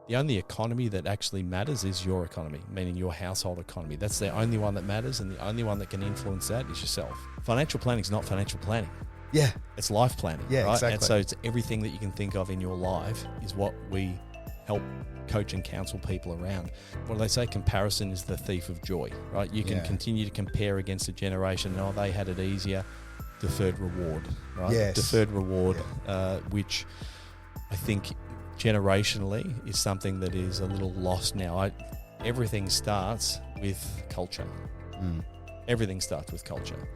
the only economy that actually matters is your economy, meaning your household economy. That's the only one that matters, and the only one that can influence that is yourself. Financial planning is not financial planning. Yeah. It's life planning, Yeah, right? exactly. And so it's everything that you can think of in your life is what we help coach and counsel people around. What do they say? Comparison is the thief of joy, right? You can continue to compare against a generation. Oh, they had it easier. Deferred reward, right? Yes. Deferred reward, which I think generationally is something that is a little lost now. Everything starts with culture. Everything starts with culture.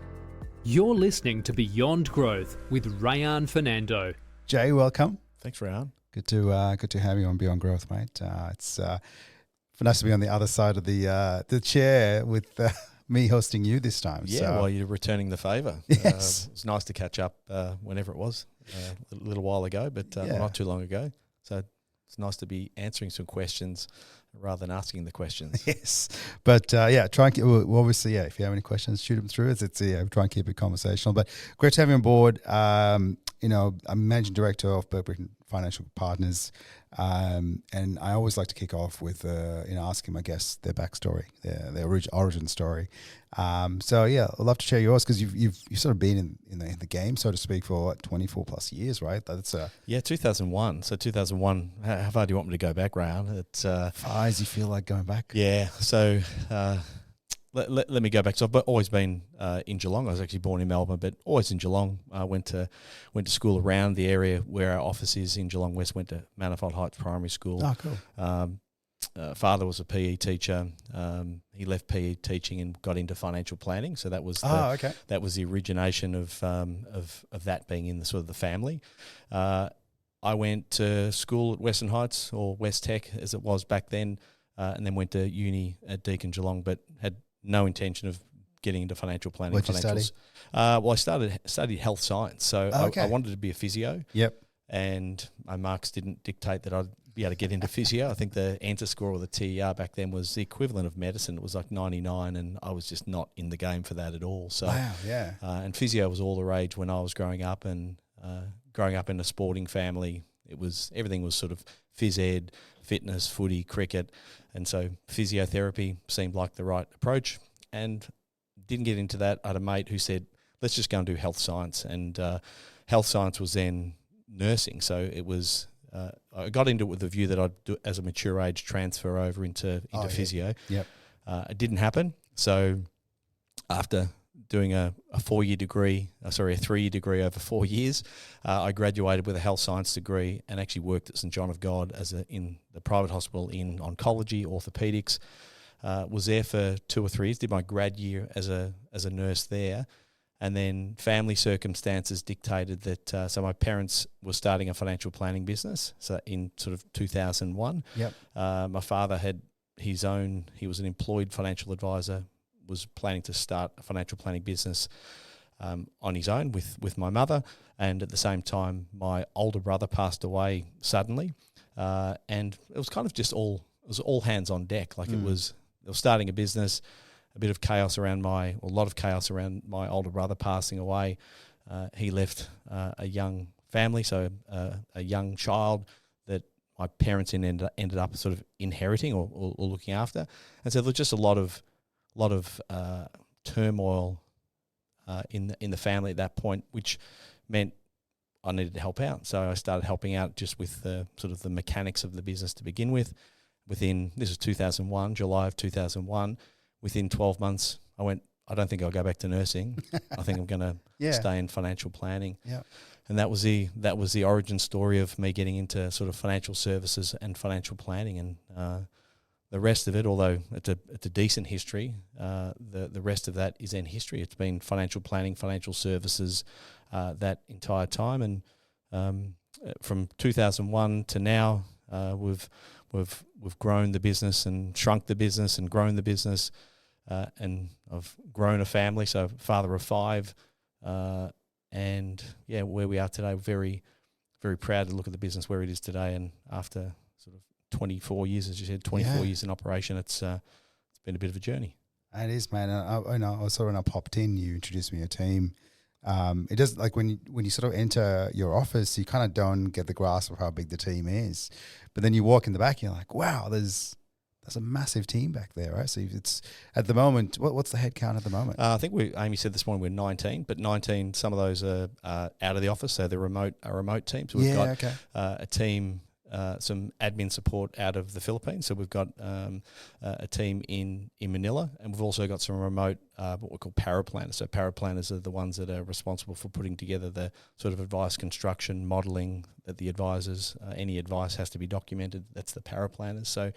You're listening to Beyond Growth with Rayan Fernando. Jay, welcome. Thanks, Rayan. Good to have you on Beyond Growth, mate. It's nice to be on the other side of the chair with me hosting you this time. Yeah, well, you're returning the favour. Yes. It's nice to catch up whenever it was, a little while ago, but not too long ago. So it's nice to be answering some questions rather than asking the questions. Yes. But try and keep, well, obviously, if you have any questions, shoot them through. Try and keep it conversational. But great to have you on board. I'm Managing Director of Burberry Financial Partners. And I always like to kick off with, asking my guests their backstory, their origin story. I'd love to share yours because you've sort of been in the game, so to speak, for 24 plus years, right? That's 2001. So 2001. How far do you want me to go back, Rayan? It's far as you feel like going back. Yeah. So let me go back. So I've always been in Geelong. I was actually born in Melbourne, but always in Geelong. I went to school around the area where our office is in Geelong West. Went to Manifold Heights Primary School. Oh, cool. Father was a PE teacher. He left PE teaching and got into financial planning. So that was that was the origination of that being in the sort of the family. I went to school at Western Heights, or West Tech as it was back then, and then went to uni at Deakin Geelong, but had no intention of getting into financial planning. What'd you study? I studied health science. So I wanted to be a physio. Yep. And my marks didn't dictate that I'd be able to get into physio. I think the ANTA score or the TER back then was the equivalent of medicine. It was like 99, and I was just not in the game for that at all. So, wow, yeah. And physio was all the rage when I was growing up, and growing up in a sporting family, everything was sort of phys ed, fitness, footy, cricket, and so physiotherapy seemed like the right approach. And didn't get into that. I had a mate who said, "Let's just go and do health science," and health science was then nursing. So it was I got into it with the view that I'd do as a mature age transfer over into physio. Yep. It didn't happen. So after doing a 4-year degree, a 3-year degree over 4 years, I graduated with a health science degree and actually worked at St John of God in the private hospital in oncology, orthopedics. Was there for 2 or 3 years. Did my grad year as a nurse there. And then family circumstances dictated that, so my parents were starting a financial planning business, so in sort of 2001. Yep. My father had he was an employed financial advisor, was planning to start a financial planning business on his own with my mother. And at the same time, my older brother passed away suddenly. And it was kind of just all hands on deck. Like they were starting a business, a lot of chaos around my older brother passing away. He left a young family, so a young child that my parents ended up sort of inheriting or looking after. And so there was just a lot of turmoil in the family at that point, which meant I needed to help out. So I started helping out just with the sort of the mechanics of the business to begin with. This was 2001, July of 2001. Within 12 months, I went, I don't think I'll go back to nursing. I think I'm going to stay in financial planning. Yeah. And that was the origin story of me getting into sort of financial services and financial planning. And the rest of it, although it's a decent history, the rest of that is in history. It's been financial planning, financial services that entire time. And from 2001 to now, we've grown the business and shrunk the business and grown the business. And I've grown a family, so father of 5, and where we are today, very, very proud to look at the business where it is today. And after sort of 24 years, as you said, 24 years in operation, it's been a bit of a journey. It is, man. I saw when I popped in, you introduced me to a team It does, like when you sort of enter your office, you kind of don't get the grasp of how big the team is, but then you walk in the back, and you're like, wow, there's a massive team back there, right? So it's at the moment, what's the head count at the moment? I think Amy said this morning we're 19, but 19. Some of those are out of the office, so they're a remote team. So we've got a team. Some admin support out of the Philippines. So we've got a team in Manila, and we've also got some remote, what we call paraplanners. So paraplanners are the ones that are responsible for putting together the sort of advice construction modelling that the advisors, any advice has to be documented. That's the paraplanners. So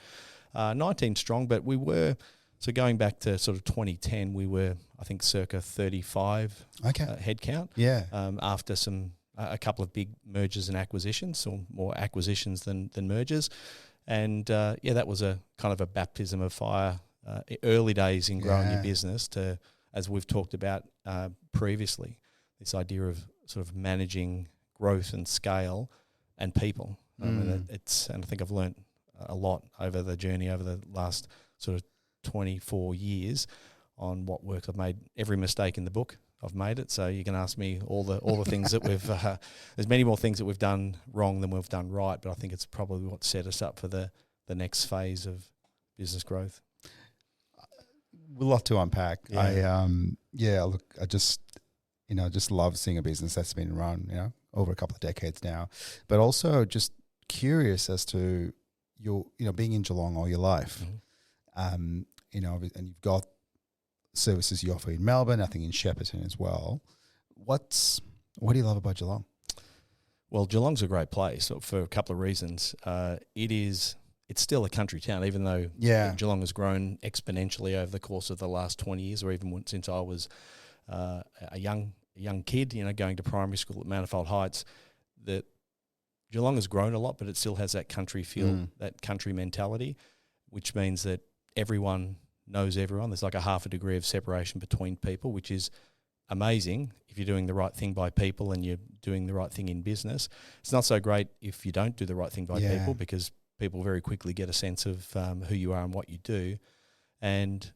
19 strong, but we were, so going back to sort of 2010, we were, I think, circa 35 headcount. Yeah. After a couple of big mergers and acquisitions, or more acquisitions than mergers. And that was a kind of a baptism of fire, early days in growing your business to, as we've talked about previously, this idea of sort of managing growth and scale and people. And I think I've learnt a lot over the journey over the last sort of 24 years on what works. I've made every mistake in the book. I've made it, so you can ask me all the things that we've. There's many more things that we've done wrong than we've done right, but I think it's probably what set us up for the next phase of business growth. A lot to unpack. Yeah. Look, I just love seeing a business that's been run, over a couple of decades now, but also just curious as to your, being in Geelong all your life, and you've got services you offer in Melbourne, I think in Shepparton as well. What do you love about Geelong? Well, Geelong's a great place for a couple of reasons. It's still a country town, even though Geelong has grown exponentially over the course of the last 20 years, or even since I was a young kid, going to primary school at Manifold Heights. That Geelong has grown a lot, but it still has that country feel, that country mentality, which means that everyone knows everyone. There's like a half a degree of separation between people, which is amazing if you're doing the right thing by people and you're doing the right thing in business. It's not so great if you don't do the right thing by people, because people very quickly get a sense of who you are and what you do. And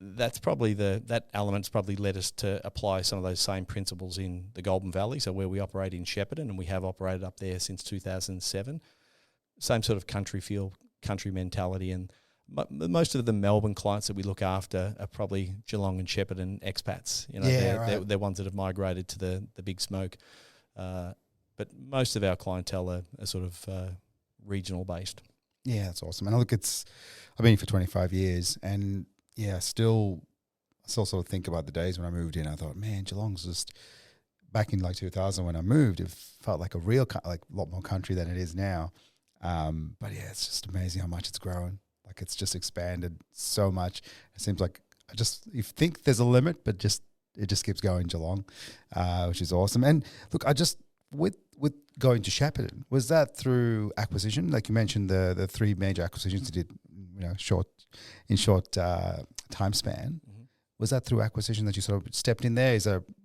that's probably that element's probably led us to apply some of those same principles in the Golden Valley, so where we operate in Shepparton, and we have operated up there since 2007. Same sort of country feel, country mentality, and most of the Melbourne clients that we look after are probably Geelong and Shepparton expats. They're ones that have migrated to the big smoke. But most of our clientele are sort of regional based. Yeah, that's awesome. And look, I've been here for 25 years, and still sort of think about the days when I moved in. I thought, man, Geelong's just, back in like 2000 when I moved, it felt like a lot more country than it is now. But it's just amazing how much it's grown. Like, it's just expanded so much. It seems like you think there's a limit, but it just keeps going, Geelong, which is awesome. And look, with going to Shepparton, was that through acquisition? Like you mentioned, the three major acquisitions you did, short time span. Was that through acquisition that you sort of stepped in there?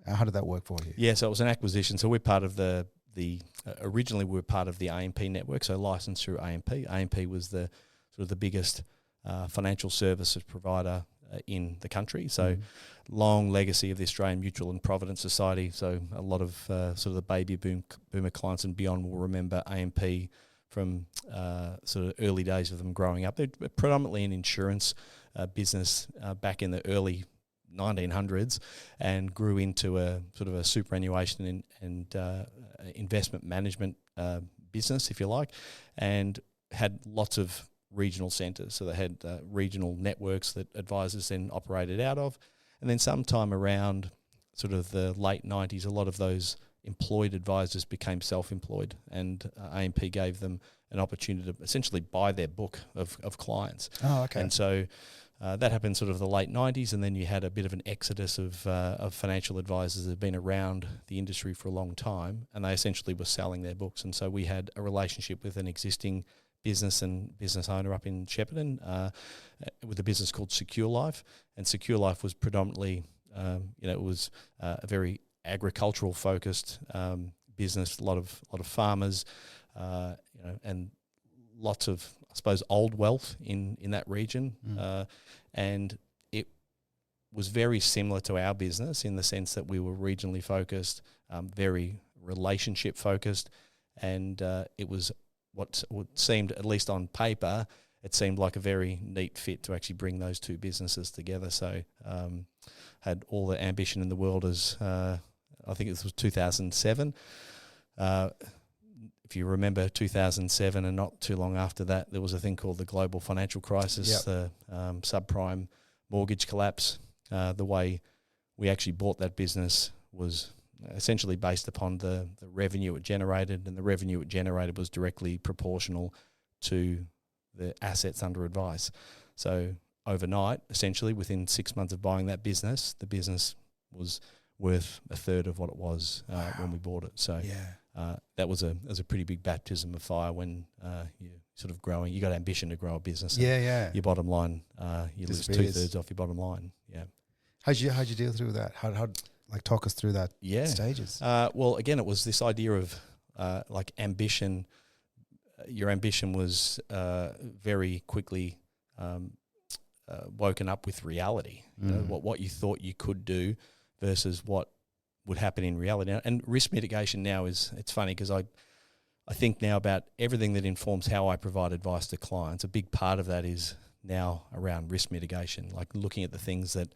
How did that work for you? Yeah, so it was an acquisition. So we're part of originally we were part of the AMP network, so licensed through AMP. AMP was the biggest financial services provider in the country. So long legacy of the Australian Mutual and Provident Society. So a lot of sort of the baby boomer clients and beyond will remember AMP from sort of early days of them growing up. They're predominantly an insurance business back in the early 1900s, and grew into a sort of a superannuation and investment management business, if you like, and had lots of regional centres. So they had regional networks that advisors then operated out of. And then sometime around sort of the late 90s, a lot of those employed advisors became self-employed, and AMP gave them an opportunity to essentially buy their book of clients. Oh, okay. And so that happened sort of the late 90s, and then you had a bit of an exodus of financial advisors that had been around the industry for a long time, and they essentially were selling their books. And so we had a relationship with an existing business and business owner up in Shepparton with a business called Secure Life. And Secure Life was predominantly, it was a very agricultural focused business, a lot of farmers, and lots of, I suppose, old wealth in that region. And was very similar to our business in the sense that we were regionally focused, very relationship focused, and it was what seemed, at least on paper, it seemed like a very neat fit to actually bring those two businesses together. So had all the ambition in the world as I think it was 2007. If you remember 2007, and not too long after that, there was a thing called the global financial crisis, the subprime mortgage collapse. The way we actually bought that business was essentially based upon the revenue it generated, and the revenue it generated was directly proportional to the assets under advice. So overnight, essentially within 6 months of buying that business, the business was worth a third of what it was when we bought it. So that was a pretty big baptism of fire when you're sort of growing. You got ambition to grow a business. Your bottom line, you lose 2/3 off your bottom line. Yeah. How'd you deal through that? How like talk us through that stages? Well, again, it was this idea of like ambition. Your ambition was very quickly woken up with reality. You know, what you thought you could do versus what would happen in reality. And risk mitigation now it's funny because I think now about everything that informs how I provide advice to clients. A big part of that is now around risk mitigation, like looking at the things that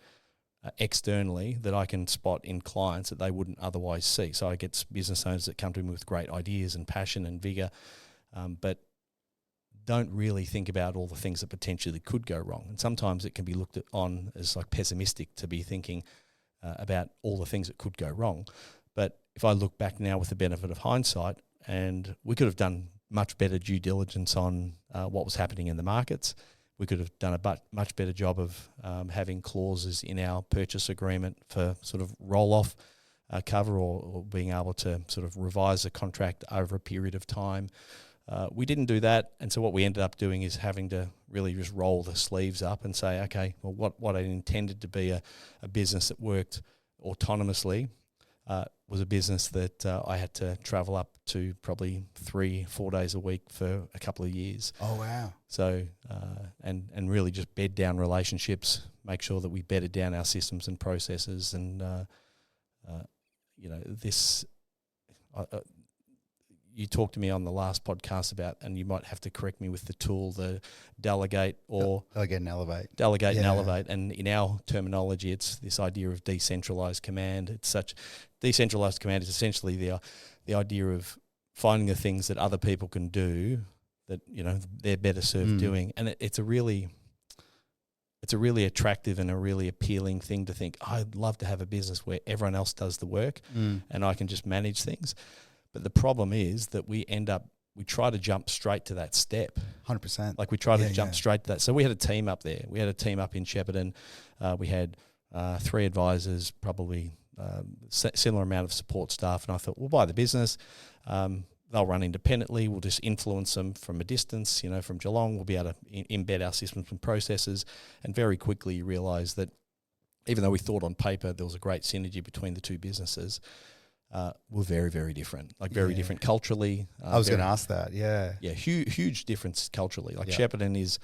externally that I can spot in clients that they wouldn't otherwise see. So I get business owners that come to me with great ideas and passion and vigor, but don't really think about all the things that potentially could go wrong. And sometimes it can be looked on as like pessimistic to be thinking about all the things that could go wrong. But if I look back now with the benefit of hindsight, and we could have done much better due diligence on what was happening in the markets. We could have done a much better job of having clauses in our purchase agreement for sort of roll-off cover or being able to sort of revise a contract over a period of time. We didn't do that, and so what we ended up doing is having to really just roll the sleeves up and say, okay, well, what I intended to be a business that worked autonomously was a business that I had to travel up to probably 3-4 days a week for a couple of years. Oh, wow. So, and really just bed down relationships, make sure that we bedded down our systems and processes, and this. You talked to me on the last podcast about, and you might have to correct me with the tool, the delegate and elevate. Delegate and elevate. And in our terminology, it's this idea of decentralized command. Decentralized command is essentially the idea of finding the things that other people can do that, you know, they're better served doing. And it's a really attractive and a really appealing thing to think, I'd love to have a business where everyone else does the work and I can just manage things. But the problem is that we try to jump straight to that step. 100%. Like we try to jump straight to that. So we had a team up there. We had a team up in Shepparton. We had 3 advisors, probably similar amount of support staff. And I thought, we'll buy the business. They'll run independently. We'll just influence them from a distance, you know, from Geelong. We'll be able to embed our systems and processes. And very quickly you realise that even though we thought on paper there was a great synergy between the two businesses, were very, very different, different culturally. I was going to ask that, yeah. Yeah, huge difference culturally. Like Shepparton is,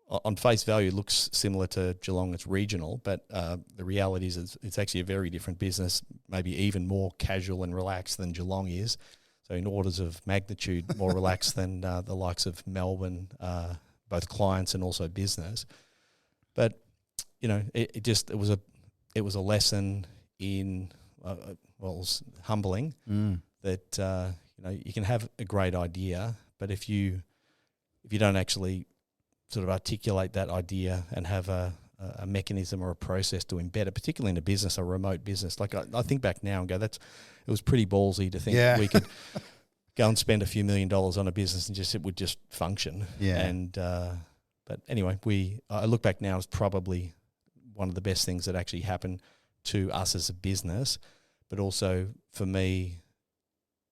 on face value, looks similar to Geelong. It's regional, but the reality is it's actually a very different business, maybe even more casual and relaxed than Geelong is. So in orders of magnitude, more relaxed than the likes of Melbourne, both clients and also business. But, you know, it was a lesson in... it was humbling that you know, you can have a great idea, but if you don't actually sort of articulate that idea and have a mechanism or a process to embed it, particularly in a business, a remote business, like I think back now and go, it was pretty ballsy to think we could go and spend a few $1 million on a business and it would just function. Yeah. And but anyway, I look back now as probably one of the best things that actually happened to us as a business. But also for me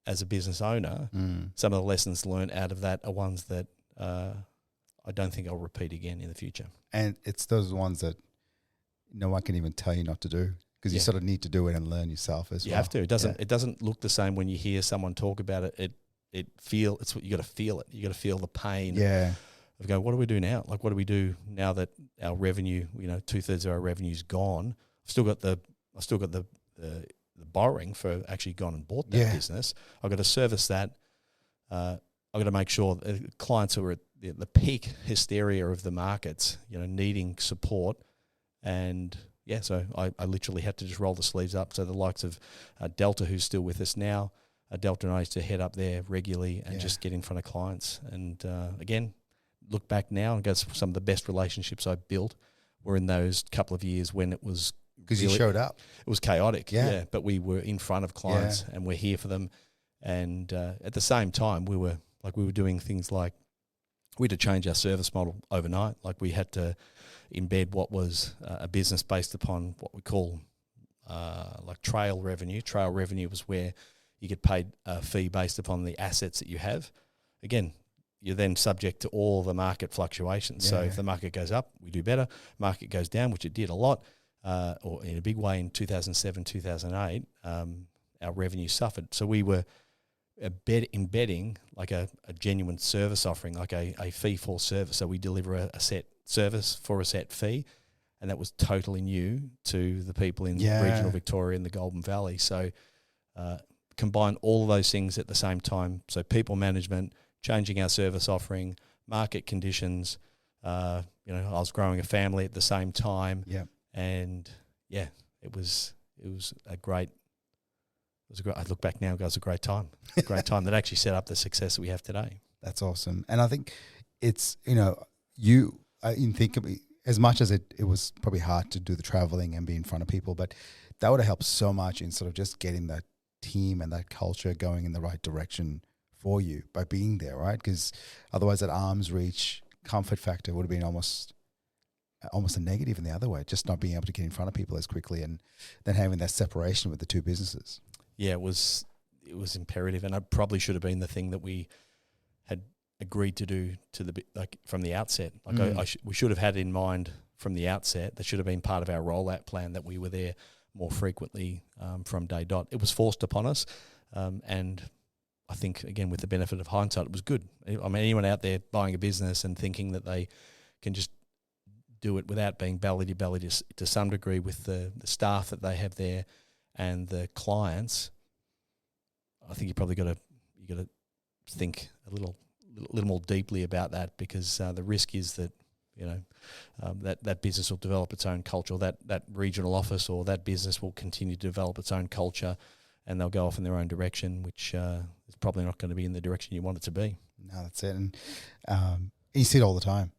as a business owner, some of the lessons learned out of that are ones that I don't think I'll repeat again in the future. And it's those ones that no one can even tell you not to do, because you sort of need to do it and learn yourself as well. You have to. It doesn't look the same when you hear someone talk about it. You got to feel it. You got to feel the pain we go, what do we do now? Like, what do we do now that our revenue, 2/3 of our revenue's gone? I've still got the borrowing for actually gone and bought that business. I've got to service that. I've got to make sure clients who are at the peak hysteria of the markets, needing support. And so I literally had to just roll the sleeves up. So the likes of Delta, who's still with us now, Delta and I used to head up there regularly and just get in front of clients. And again, look back now and go, some of the best relationships I built were in those couple of years when it was because you showed up. It was chaotic, but we were in front of clients and we're here for them. And at the same time, we were doing things like we had to change our service model overnight. Like we had to embed what was a business based upon what we call like trail revenue. Trail revenue was where you get paid a fee based upon the assets that you have. Again, you're then subject to all the market fluctuations. So if the market goes up, we do better. Market goes down, which it did a lot, or in a big way in 2007, 2008, our revenue suffered. So we were embedding like a genuine service offering, like a fee for service. So we deliver a set service for a set fee, and that was totally new to the people in regional Victoria and the Golden Valley. So combine all of those things at the same time. So people management, changing our service offering, market conditions. I was growing a family at the same time. Yeah, and it was a great. I look back now and go, it was a great time. A great time that actually set up the success that we have today. That's awesome. And I think it's, you think of it, as much as it was probably hard to do the traveling and be in front of people, but that would have helped so much in sort of just getting that team and that culture going in the right direction for you by being there, right? Because otherwise that arm's reach comfort factor would have been almost a negative in the other way, just not being able to get in front of people as quickly and then having that separation with the two businesses. Yeah, it was imperative, and it probably should have been the thing that we had agreed to do from the outset. We should have had in mind from the outset. That should have been part of our rollout plan that we were there more frequently from day dot. It was forced upon us, and I think again with the benefit of hindsight, it was good. I mean, anyone out there buying a business and thinking that they can just do it without being belly to belly to some degree with the staff that they have there and the clients, I think you probably got to think a little more deeply about that, because the risk is that that business will develop its own culture, that regional office or that business will continue to develop its own culture, and they'll go off in their own direction, which is probably not going to be in the direction you want it to be. No, that's it. And you see it all the time,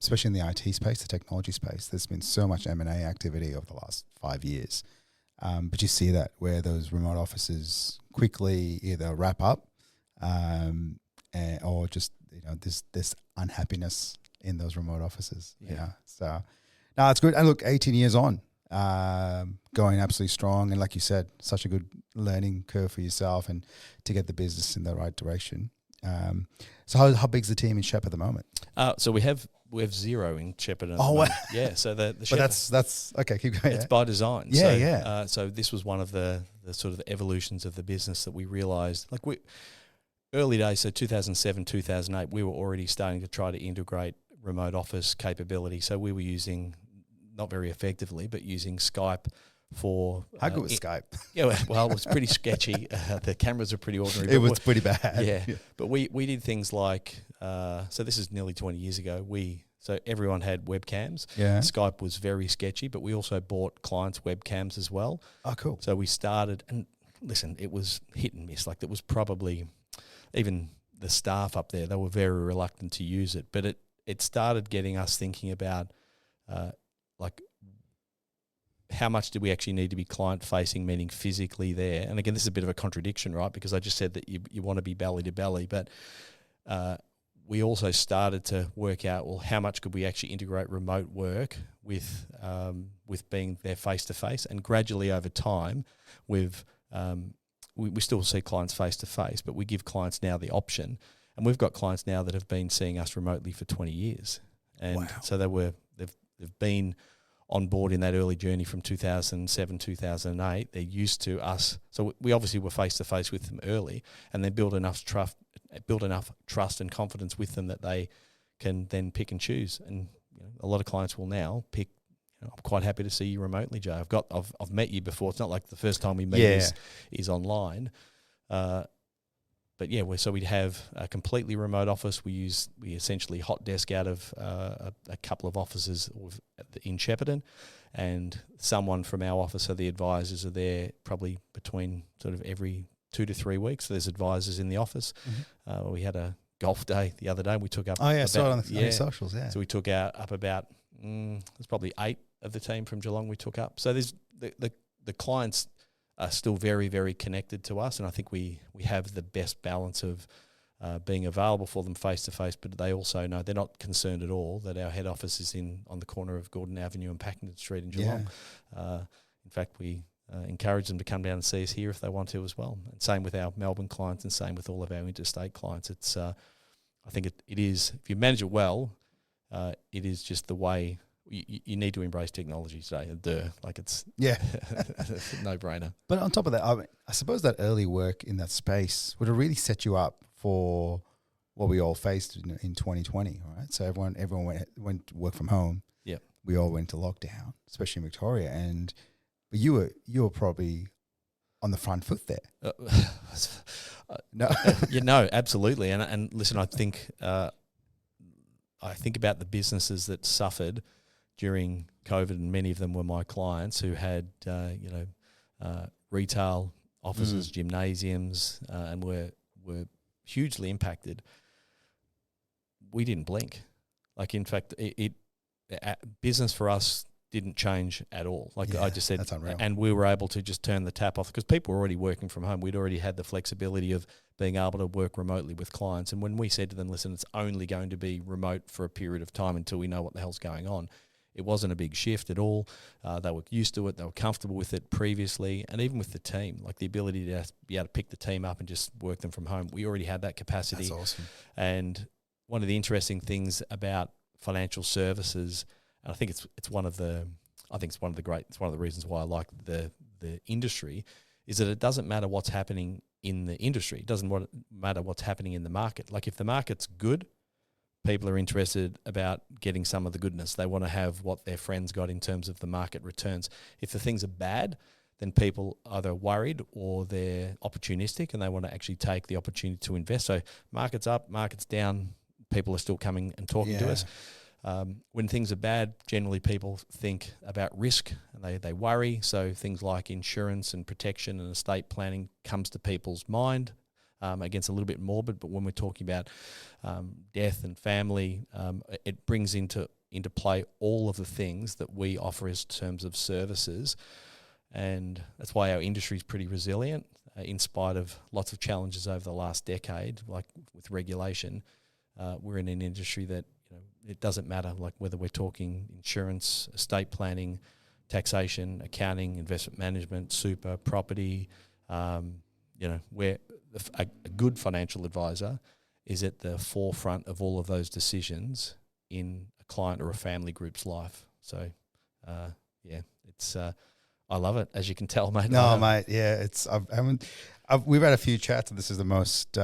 especially in the IT space, the technology space. There's been so much M&A activity over the last 5 years. But you see that where those remote offices quickly either wrap up or just, this unhappiness in those remote offices. Yeah. So, no, it's good. And look, 18 years on, going absolutely strong. And like you said, such a good learning curve for yourself and to get the business in the right direction. So how big's the team in Shep at the moment? So we have zero in Shepparton. Oh, wow. Yeah. So the but that's okay. Keep going. It's by design. Yeah, So this was one of the sort of the evolutions of the business that we realised. Like early days, so 2007, 2008, we were already starting to try to integrate remote office capability. So we were using, not very effectively, but using Skype for... How good was Skype? Yeah, well, it was pretty sketchy. The cameras were pretty ordinary. It was pretty bad. Yeah. But we did things like... so this is nearly 20 years ago. So everyone had webcams. Yeah. Skype was very sketchy, but we also bought clients' webcams as well. Oh, cool. So we started... And listen, it was hit and miss. Like, there was probably... Even the staff up there, they were very reluctant to use it. But it started getting us thinking about... how much do we actually need to be client-facing, meaning physically there? And again, this is a bit of a contradiction, right? Because I just said that you want to be belly to belly, but we also started to work out, well, how much could we actually integrate remote work with being there face-to-face? And gradually over time, we still see clients face-to-face, but we give clients now the option. And we've got clients now that have been seeing us remotely for 20 years. And wow. So they've been on board in that early journey from 2007, 2008. They're used to us. So we obviously were face-to-face with them early, and then built enough trust and confidence with them that they can then pick and choose. And a lot of clients will now pick. I'm quite happy to see you remotely, Joe. I've met you before. It's not like the first time we meet is online. But yeah, we'd have a completely remote office. We essentially hot desk out of a couple of offices in Shepparton, and someone from our office, so the advisors are there probably between sort of every 2 to 3 weeks. So there's advisors in the office. Mm-hmm. We had a golf day the other day. We took up. Oh yeah, I saw it on your socials. Yeah. So we took up about there's probably 8 of the team from Geelong. We took up. So there's the clients are still very, very connected to us, and I think we have the best balance of being available for them face to face, but they also know they're not concerned at all that our head office is on the corner of Gordon Avenue and Packington Street in Geelong. Yeah. In fact, we encourage them to come down and see us here if they want to as well. And same with our Melbourne clients, and same with all of our interstate clients. It's I think it is, if you manage it well, it is just the way. You need to embrace technology today. It's a no-brainer. But on top of that, I suppose that early work in that space would have really set you up for what we all faced in 2020, right? So everyone went to work from home. Yeah, we all went to lockdown, especially in Victoria, but you were probably on the front foot there. No, absolutely. And listen, I think about the businesses that suffered during COVID, and many of them were my clients who had, retail offices, gymnasiums, and were hugely impacted. We didn't blink. Like, in fact, business for us didn't change at all. Like I just said, that's unreal. And we were able to just turn the tap off because people were already working from home. We'd already had the flexibility of being able to work remotely with clients. And when we said to them, listen, it's only going to be remote for a period of time until we know what the hell's going on, it wasn't a big shift at all. They were used to it. They were comfortable with it previously. And even with the team, like the ability to be able to pick the team up and just work them from home, we already had that capacity. That's awesome. And one of the interesting things about financial services, and I think it's one of the reasons why I like the industry, is that it doesn't matter what's happening in the industry. It doesn't matter what's happening in the market. Like, if the market's good, people are interested about getting some of the goodness. They want to have what their friends got in terms of the market returns. If the things are bad, then people are either worried or they're opportunistic and they want to actually take the opportunity to invest. So market's up, market's down, people are still coming and talking to us. When things are bad, generally people think about risk and they worry. So things like insurance and protection and estate planning comes to people's mind. Against a little bit morbid, but when we're talking about death and family, it brings into play all of the things that we offer as terms of services, and that's why our industry is pretty resilient in spite of lots of challenges over the last decade, like with regulation. We're in an industry that it doesn't matter, like whether we're talking insurance, estate planning, taxation, accounting, investment management, super, property. Where a good financial advisor is at the forefront of all of those decisions in a client or a family group's life. So, it's I love it, as you can tell, mate. No, mate, yeah, it's we've had a few chats, and this is the most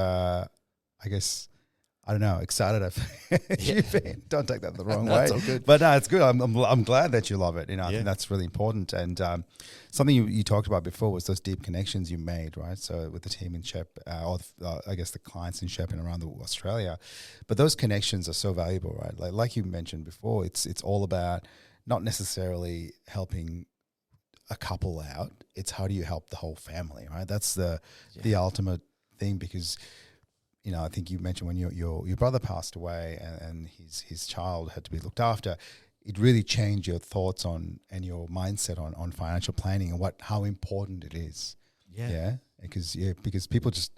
excited you've been. Don't take that the wrong way. It's all good. But no, it's good. I'm glad that you love it. I think that's really important. And something you talked about before was those deep connections you made, right? So with the team in Shep, the clients in Shep and around Australia. But those connections are so valuable, right? Like you mentioned before, it's all about not necessarily helping a couple out. It's how do you help the whole family, right? That's the ultimate thing, because I think you mentioned when your brother passed away and his child had to be looked after, it really changed your thoughts on and your mindset on financial planning and how important it is. Yeah. Because people just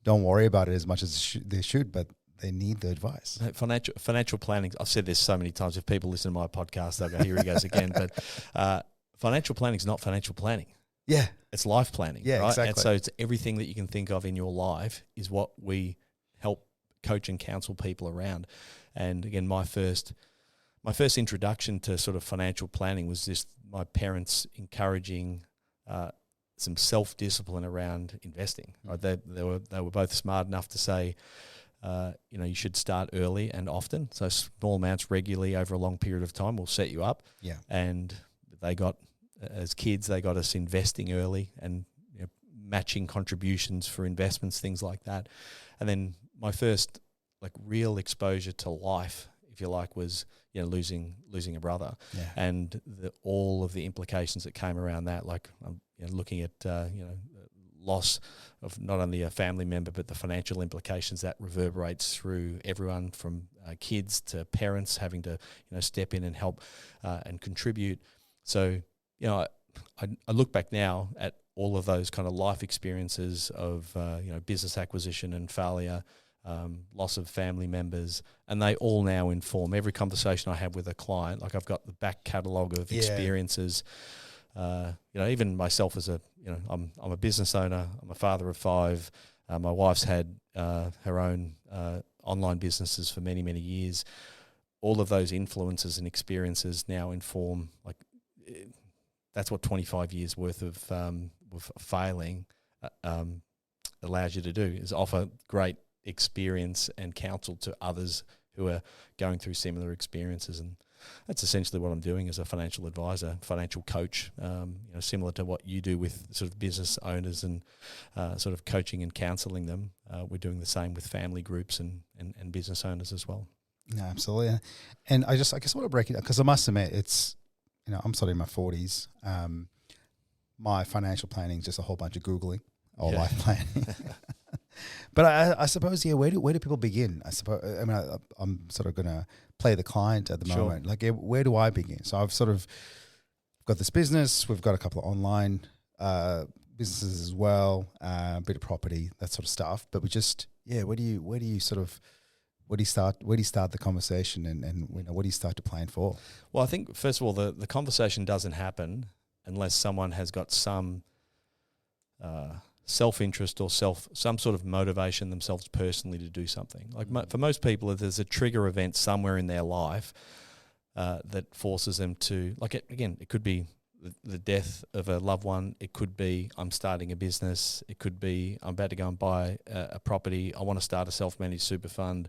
don't worry about it as much as they should, but they need the advice. Financial planning, I've said this so many times. If people listen to my podcast, they'll go, here he goes again. But financial planning is not financial planning. Yeah. It's life planning. Yeah, right? exactly. And so it's everything that you can think of in your life is what we help coach and counsel people around. And again, my first introduction to sort of financial planning was just my parents encouraging some self-discipline around investing. Right? They were both smart enough to say, you should start early and often. So small amounts regularly over a long period of time will set you up. Yeah. And as kids, they got us investing early and matching contributions for investments, things like that. And then my first real exposure to life, if you like, was losing a brother, and all of the implications that came around that. Looking at loss of not only a family member, but the financial implications that reverberates through everyone from kids to parents having to step in and help and contribute. So I look back now at all of those kind of life experiences of business acquisition and failure, loss of family members, and they all now inform every conversation I have with a client. Like, I've got the back catalogue of experiences. Even myself as I'm a business owner. I'm a father of 5. My wife's had her own online businesses for many, many years. All of those influences and experiences now inform, that's what 25 years worth of failing allows you to do, is offer great experience and counsel to others who are going through similar experiences. And that's essentially what I'm doing as a financial advisor, financial coach, similar to what you do with sort of business owners and sort of coaching and counselling them. We're doing the same with family groups and business owners as well. No, absolutely. And I guess I want to break it up, because I must admit, it's, I'm sort of in my 40s. My financial planning is just a whole bunch of Googling or life planning. But I suppose, where do people begin? I suppose, I'm sort of going to play the client at the moment. Where do I begin? So I've sort of got this business. We've got a couple of online businesses as well, a bit of property, that sort of stuff. But we just, where do you start the conversation, and what do you start to plan for? Well, I think first of all, the conversation doesn't happen unless someone has got some self-interest or some sort of motivation themselves personally to do something. For most people, there's a trigger event somewhere in their life that forces them to, it could be the death of a loved one. It could be I'm starting a business. It could be I'm about to go and buy a property. I want to start a self-managed super fund.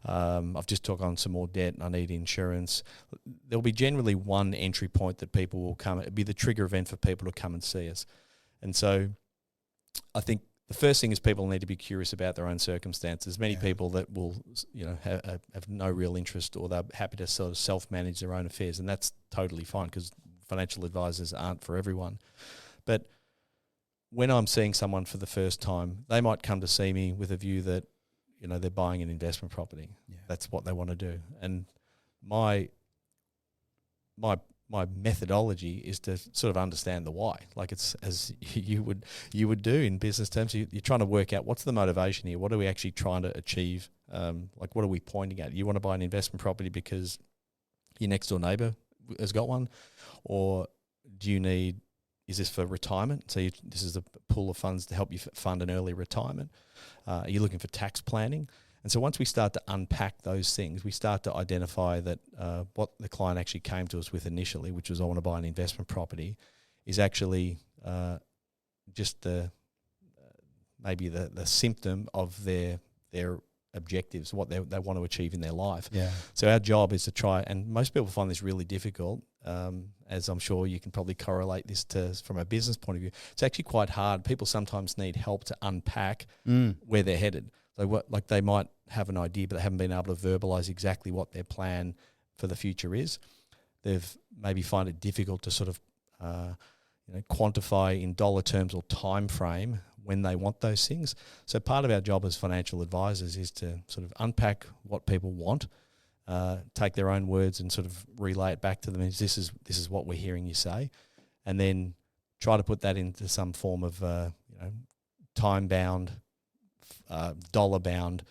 I've just took on some more debt and I need insurance. There'll be generally one entry point that people will come. It'll be the trigger event for people to come and see us. And so I think the first thing is people need to be curious about their own circumstances. Many people that will, have no real interest, or they're happy to sort of self-manage their own affairs, and that's totally fine, because financial advisors aren't for everyone. But when I'm seeing someone for the first time, they might come to see me with a view that, they're buying an investment property. Yeah. That's what they want to do. And my methodology is to sort of understand the why. It's as you would do in business terms. You're trying to work out what's the motivation here. What are we actually trying to achieve? What are we pointing at? You want to buy an investment property because your next door neighbour has got one, or is this for retirement? So this is a pool of funds to help you fund an early retirement. Are you looking for tax planning? And so once we start to unpack those things, we start to identify that what the client actually came to us with initially, which was I want to buy an investment property, is actually just maybe the symptom of their objectives, what they want to achieve in their life. Yeah. So our job is to try, and most people find this really difficult, as I'm sure you can probably correlate this to from a business point of view. It's actually quite hard. People sometimes need help to unpack where they're headed. So they might have an idea, but they haven't been able to verbalize exactly what their plan for the future is. They've maybe find it difficult to sort of quantify in dollar terms or time frame when they want those things. So part of our job as financial advisors is to sort of unpack what people want, take their own words and sort of relay it back to them as this is what we're hearing you say, and then try to put that into some form of time bound, dollar bound,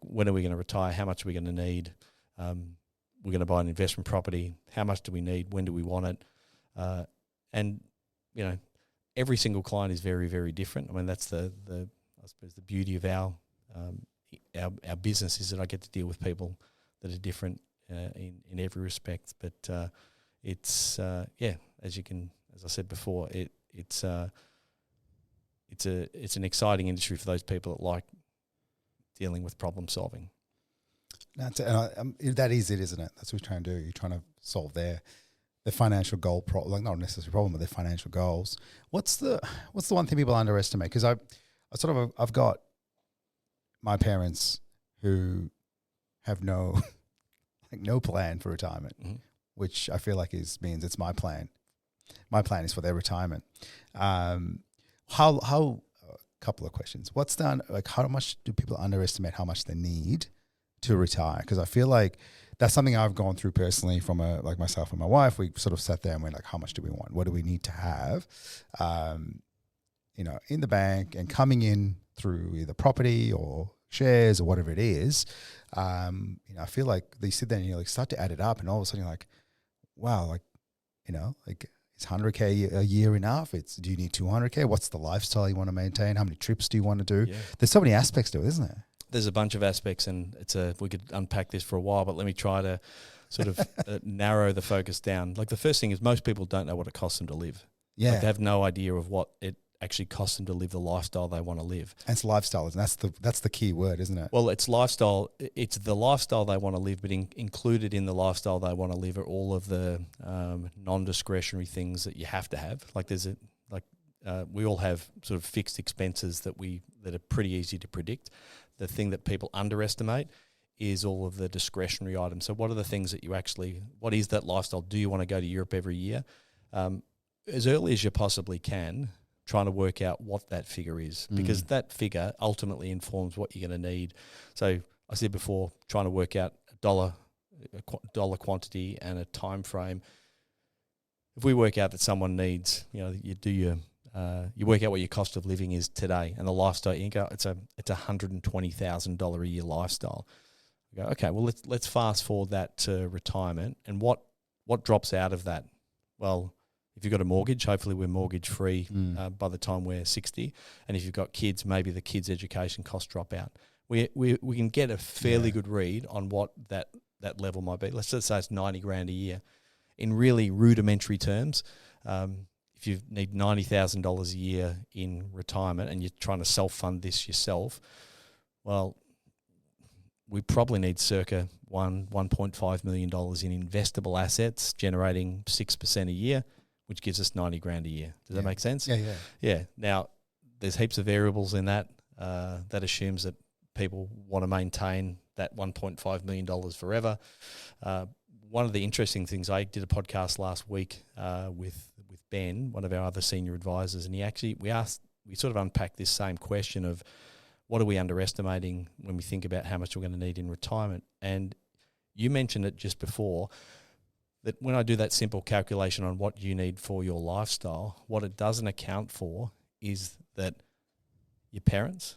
when are we going to retire? How much are we going to need? We're going to buy an investment property. How much do we need? When do we want it? And every single client is very, very different. I mean, that's I suppose the beauty of our business is that I get to deal with people that are different in every respect. But it's as I said before, it's an exciting industry for those people that like dealing with problem solving. That is it, isn't it? That's what you're trying to do. You're trying to solve their financial goal problem, like not necessarily problem, but their financial goals. What's the one thing people underestimate? Because I've got my parents who have no plan for retirement, which I feel like means it's my plan. My plan is for their retirement. How couple of questions. How much do people underestimate how much they need to retire? Because I feel like that's something I've gone through personally from like myself and my wife. We sort of sat there and went like, how much do we want? What do we need to have, in the bank and coming in through either property or shares or whatever it is. I feel like they sit there and you like start to add it up, and all of a sudden you're like, wow, is 100K a year enough? Do you need 200K? What's the lifestyle you want to maintain? How many trips do you want to do? Yeah. There's so many aspects to it, isn't there? There's a bunch of aspects, and we could unpack this for a while, but let me try to sort of narrow the focus down. Like the first thing is most people don't know what it costs them to live. Yeah. Like they have no idea of what it actually costs them to live the lifestyle they want to live. And it's lifestyle, and that's the key word, isn't it? Well, it's lifestyle. It's the lifestyle they want to live, but included in the lifestyle they want to live are all of the non-discretionary things that you have to have. Like we all have sort of fixed expenses that are pretty easy to predict. The thing that people underestimate is all of the discretionary items. So what are the things that what is that lifestyle? Do you want to go to Europe every year? As early as you possibly can, trying to work out what that figure is, because that figure ultimately informs what you're going to need. So I said before, trying to work out a dollar quantity and a time frame. If we work out that someone needs, you work out what your cost of living is today and the lifestyle you go, it's $120,000 a year lifestyle. You go, okay, well let's fast forward that to retirement, and what drops out of that? Well, if you've got a mortgage, hopefully we're mortgage free by the time we're 60. And if you've got kids, maybe the kids' education costs drop out. We can get a fairly good read on what that level might be. Let's just say it's $90,000 a year. In really rudimentary terms, if you need $90,000 a year in retirement and you're trying to self-fund this yourself, well, we probably need circa $1.5 million in investable assets generating 6% a year, which gives us $90,000 a year. Does that make sense? Yeah. Now, there's heaps of variables in that. That assumes that people want to maintain that $1.5 million forever. One of the interesting things, I did a podcast last week with Ben, one of our other senior advisors, and we sort of unpacked this same question of what are we underestimating when we think about how much we're going to need in retirement. And you mentioned it just before, that when I do that simple calculation on what you need for your lifestyle, what it doesn't account for is that your parents,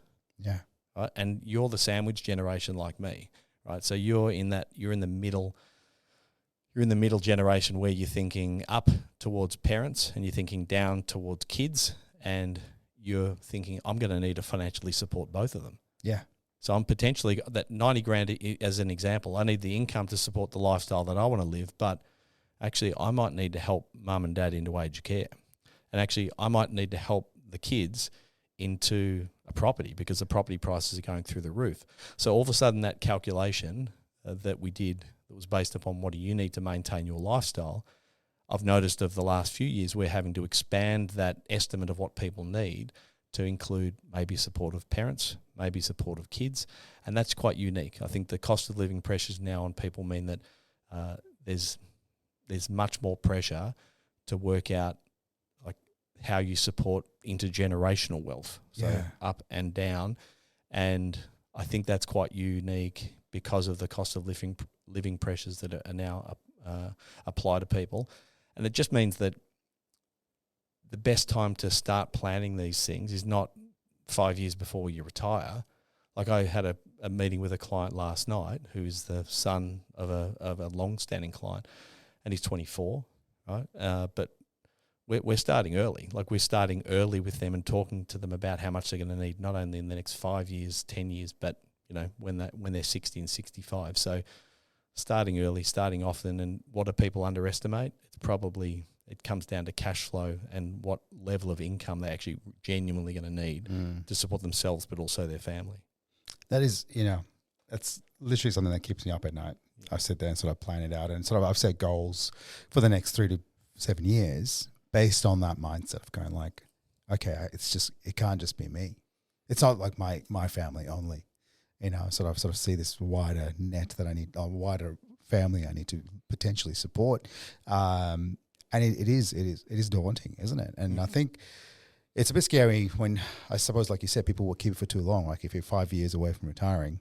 right, and you're the sandwich generation like me, right? So you're in the middle generation where you're thinking up towards parents and you're thinking down towards kids, and you're thinking I'm going to need to financially support both of them. Yeah. So I'm potentially that $90,000 as an example. I need the income to support the lifestyle that I want to live, but actually I might need to help mum and dad into aged care. And actually I might need to help the kids into a property because the property prices are going through the roof. So all of a sudden that calculation that we did that was based upon what do you need to maintain your lifestyle, I've noticed of the last few years we're having to expand that estimate of what people need to include maybe support of parents, maybe support of kids, and that's quite unique. I think the cost of living pressures now on people mean that there's much more pressure to work out like how you support intergenerational wealth, so up and down, and I think that's quite unique because of the cost of living pressures that are now apply to people, and it just means that the best time to start planning these things is not 5 years before you retire. Like I had a meeting with a client last night who's the son of a long-standing client, and he's 24, right? But we're starting early. Like we're starting early with them and talking to them about how much they're going to need, not only in the next 5 years, 10 years, but when they're 60 and 65. So starting early, starting often, and what do people underestimate? It comes down to cash flow and what level of income they're actually genuinely going to need to support themselves, but also their family. That is, that's literally something that keeps me up at night. I sit there and sort of plan it out, and sort of I've set goals for the next 3 to 7 years based on that mindset of going like, okay, it can't just be me. It's not like my family only, sort of see this wider net that I need, a wider family I need to potentially support. And it is daunting, isn't it? And I think it's a bit scary when, I suppose, like you said, people will keep it for too long. Like if you're 5 years away from retiring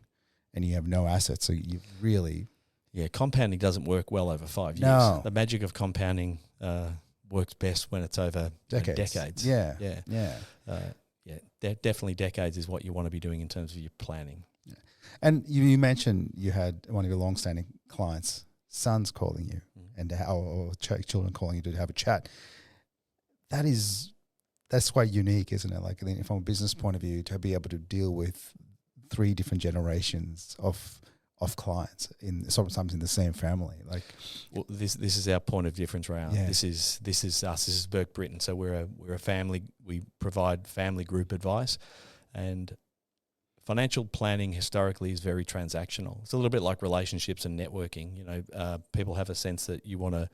and you have no assets, so you really... Yeah, compounding doesn't work well over 5 years. No. The magic of compounding works best when it's over decades. Yeah. Definitely decades is what you want to be doing in terms of your planning. Yeah. And you mentioned you had one of your long-standing clients, sons calling you, and or children calling you to have a chat. That's quite unique, isn't it? Like, from a business point of view, to be able to deal with 3 different generations of sometimes in the same family. Like, well, this is our point of difference, Rayan. Yeah. This is us. This is Burke Britain. So we're a family. We provide family group advice, and financial planning historically is very transactional. It's a little bit like relationships and networking. People have a sense that you want to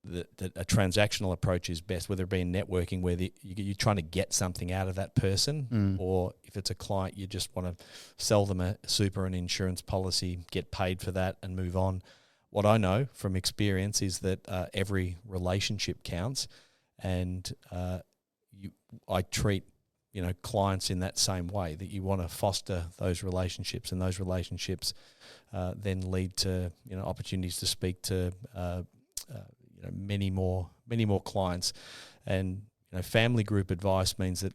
that a transactional approach is best, whether it be in networking where you're trying to get something out of that person, or if it's a client, you just want to sell them a super and insurance policy, get paid for that and move on. What I know from experience is that every relationship counts, and I treat clients in that same way, that you want to foster those relationships, and those relationships then lead to opportunities to speak to many more clients. And family group advice means that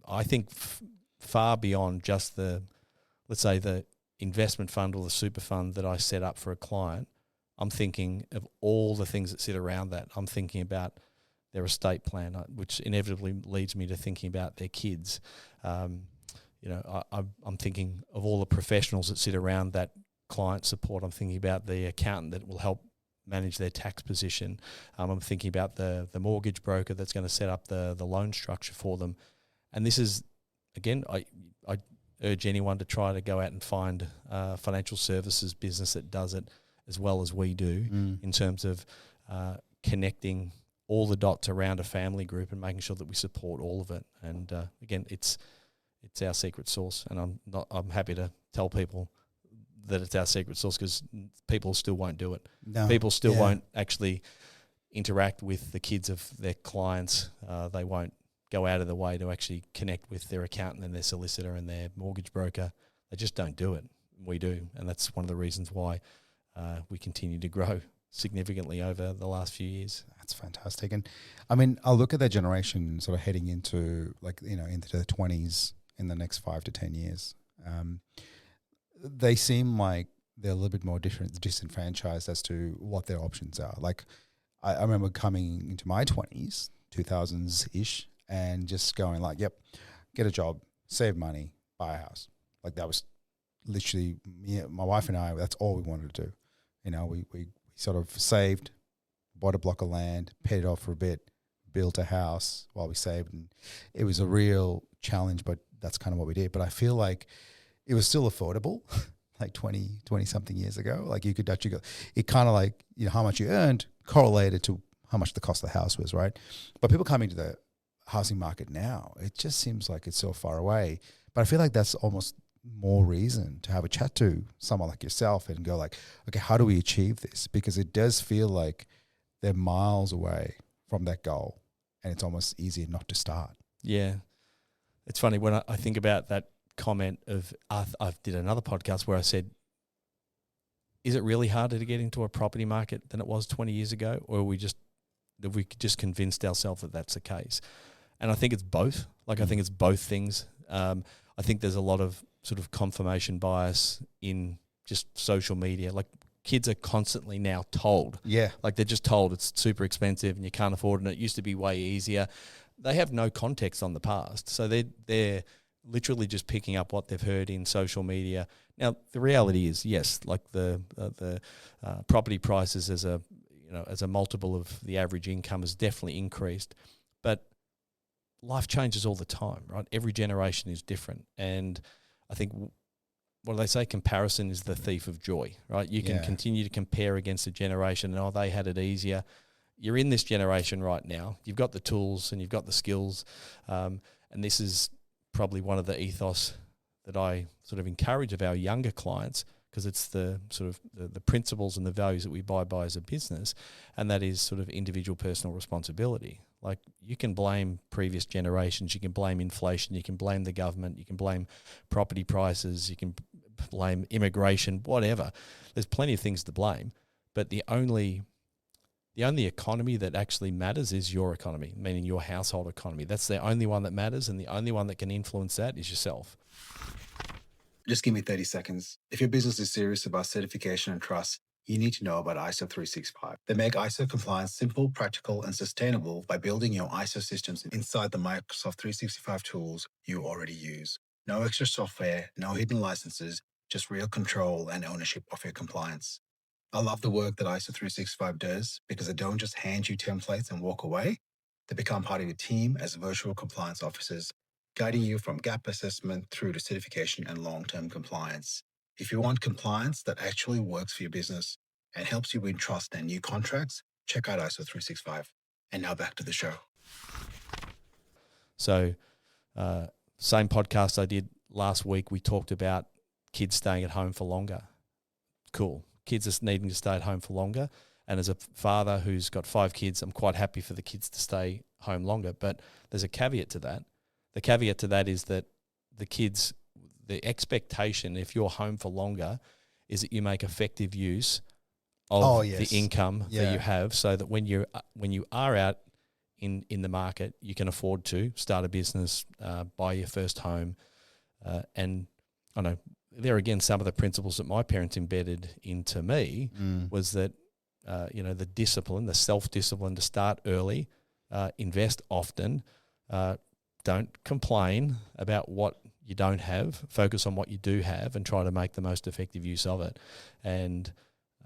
I think far beyond just let's say the investment fund or the super fund that I set up for a client. I'm thinking of all the things that sit around that. I'm thinking about their estate plan, which inevitably leads me to thinking about their kids. I'm thinking of all the professionals that sit around that client support. I'm thinking about the accountant that will help manage their tax position. I'm thinking about the mortgage broker that's going to set up the loan structure for them. And this is, again, I urge anyone to try to go out and find a financial services business that does it as well as we do, in terms of connecting all the dots around a family group and making sure that we support all of it. And again, it's our secret sauce, and I'm happy to tell people that it's our secret sauce, because people still won't do it. No. People still won't actually interact with the kids of their clients. They won't go out of the way to actually connect with their accountant and their solicitor and their mortgage broker. They just don't do it. We do, and that's one of the reasons why we continue to grow significantly over the last few years. That's fantastic. And I mean, I'll look at that generation sort of heading into into the 20s in the next 5 to 10 years. They seem like they're a little bit more disenfranchised as to what their options are. Like, I remember coming into my 20s, 2000s-ish, and just going like, yep, get a job, save money, buy a house. Like, that was literally me, my wife and I, that's all we wanted to do. We sort of saved, bought a block of land, paid it off for a bit, built a house while we saved. And it was a real challenge, but that's kind of what we did. But I feel like it was still affordable, like 20 something years ago. Like, you could actually go, it kind of like, how much you earned correlated to how much the cost of the house was, right? But people coming to the housing market now, it just seems like it's so far away. But I feel like that's almost more reason to have a chat to someone like yourself and go like, okay, how do we achieve this? Because it does feel like they're miles away from that goal, and it's almost easier not to start. Yeah. It's funny when I think about that comment of, I did another podcast where I said, is it really harder to get into a property market than it was 20 years ago? Or have we just convinced ourselves that that's the case? And I think it's both. Like, I think it's both things. I think there's a lot of sort of confirmation bias in just social media. Like, kids are constantly now told. Yeah. Like, they're just told it's super expensive and you can't afford it, and it used to be way easier. They have no context on the past. So they're literally just picking up what they've heard in social media. Now, the reality is, yes, like the property prices as a multiple of the average income has definitely increased. But life changes all the time, right? Every generation is different. And I think, what do they say? Comparison is the thief of joy, right? You can continue to compare against a generation and, they had it easier. You're in this generation right now. You've got the tools and you've got the skills. And this is probably one of the ethos that I sort of encourage of our younger clients, because it's the sort of the principles and the values that we abide by as a business, and that is sort of individual personal responsibility. Like, you can blame previous generations, you can blame inflation, you can blame the government, you can blame property prices, you can blame immigration, whatever. There's plenty of things to blame, but the only economy that actually matters is your economy, meaning your household economy. That's the only one that matters, and the only one that can influence that is yourself. Just give me 30 seconds. If your business is serious about certification and trust, you need to know about ISO 365. They make ISO compliance simple, practical, and sustainable by building your ISO systems inside the Microsoft 365 tools you already use. No extra software, no hidden licenses, just real control and ownership of your compliance. I love the work that ISO 365 does, because they don't just hand you templates and walk away. They become part of your team as virtual compliance officers, guiding you from gap assessment through to certification and long-term compliance. If you want compliance that actually works for your business and helps you win trust and new contracts, check out ISO 365. And now back to the show. So, same podcast I did last week, we talked about kids staying at home for longer. Cool. Kids are needing to stay at home for longer. And as a father who's got 5 kids, I'm quite happy for the kids to stay home longer. But there's a caveat to that. The caveat to that is that the expectation, if you're home for longer, is that you make effective use of the income that you have, so that when you are out in the market, you can afford to start a business, buy your first home. And I know there again, some of the principles that my parents embedded into me was that, the discipline, the self-discipline to start early, invest often, don't complain about what you don't have. Focus on what you do have and try to make the most effective use of it. And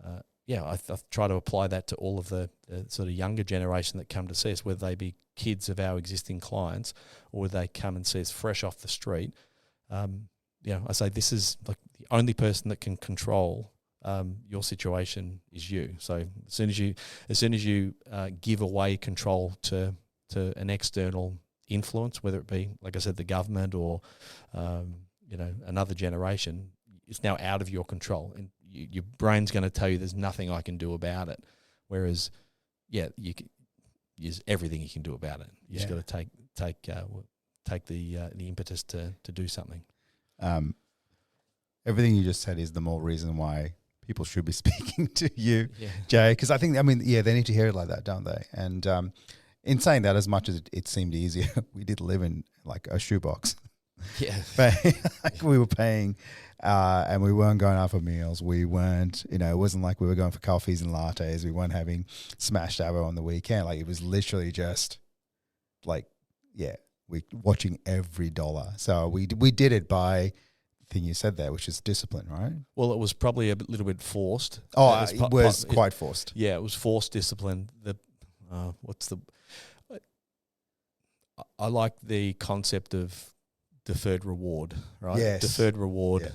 I try to apply that to all of the sort of younger generation that come to see us, whether they be kids of our existing clients or whether they come and see us fresh off the street. I say this is like the only person that can control your situation is you. So as soon as you give away control to an external influence, whether it be, like I said, the government or another generation, it's now out of your control, and your brain's going to tell you there's nothing I can do about it. Whereas, there's everything you can do about it. You just got to take the impetus to do something. Everything you just said is the more reason why people should be speaking to you, Jay, because I think, they need to hear it like that, don't they? And in saying that, as much as it seemed easier, we did live in like a shoebox. Yeah. We were paying and we weren't going out for meals. We weren't, it wasn't like we were going for coffees and lattes. We weren't having smashed avo on the weekend. Like, it was literally just like, we watching every dollar. So we did it by the thing you said there, which is discipline, right? Well, it was probably a little bit forced. It was quite forced. Yeah, it was forced discipline. I like the concept of deferred reward, right? Yes. Deferred reward,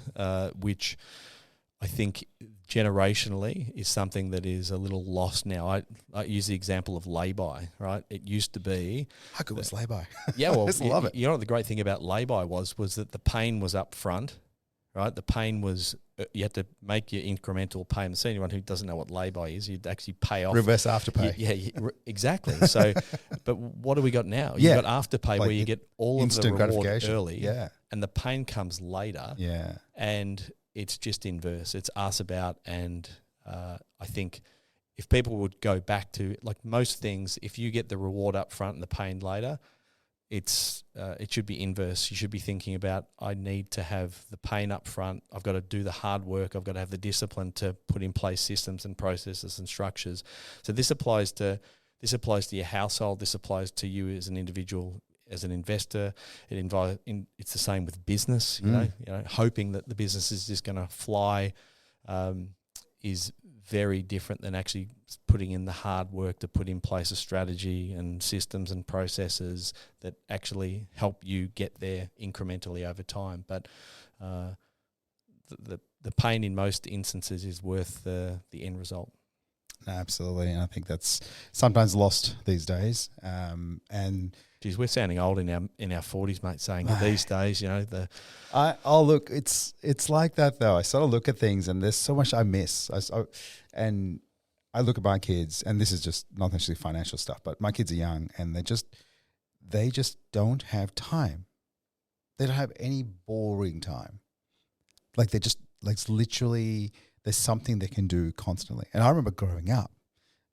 which I think generationally is something that is a little lost now. I use the example of lay-by, right? It used to be... How good was lay-by? Yeah, well, I just love it. You know what the great thing about lay-by was that the pain was up front, right? The pain was... you had to make your incremental payment. So anyone who doesn't know what lay-by is, you'd actually pay off... Reverse afterpay. Exactly. So, but what do we got now? You've got afterpay, like, where you get all of the reward early, and the pain comes later. Yeah. And it's just inverse. It's us about, and I think if people would go back to, like most things, if you get the reward up front and the pain later, it should be inverse. You should be thinking about, I need to have the pain up front. I've got to do the hard work. I've got to have the discipline to put in place systems and processes and structures. So this applies to your household. This applies to you as an individual, as an investor. It's the same with business. You know, hoping that the business is just going to fly, is very different than actually putting in the hard work to put in place a strategy and systems and processes that actually help you get there incrementally over time. But the pain in most instances is worth the end result. Absolutely, and I think that's sometimes lost these days. And geez, we're sounding old in our 40s, mate. Saying it these days, I'll look. It's like that though. I sort of look at things, and there's so much I miss. And I look at my kids, and this is just not necessarily financial stuff, but my kids are young, and they just don't have time. They don't have any boring time. Like they just it's literally. There's something they can do constantly. And I remember growing up,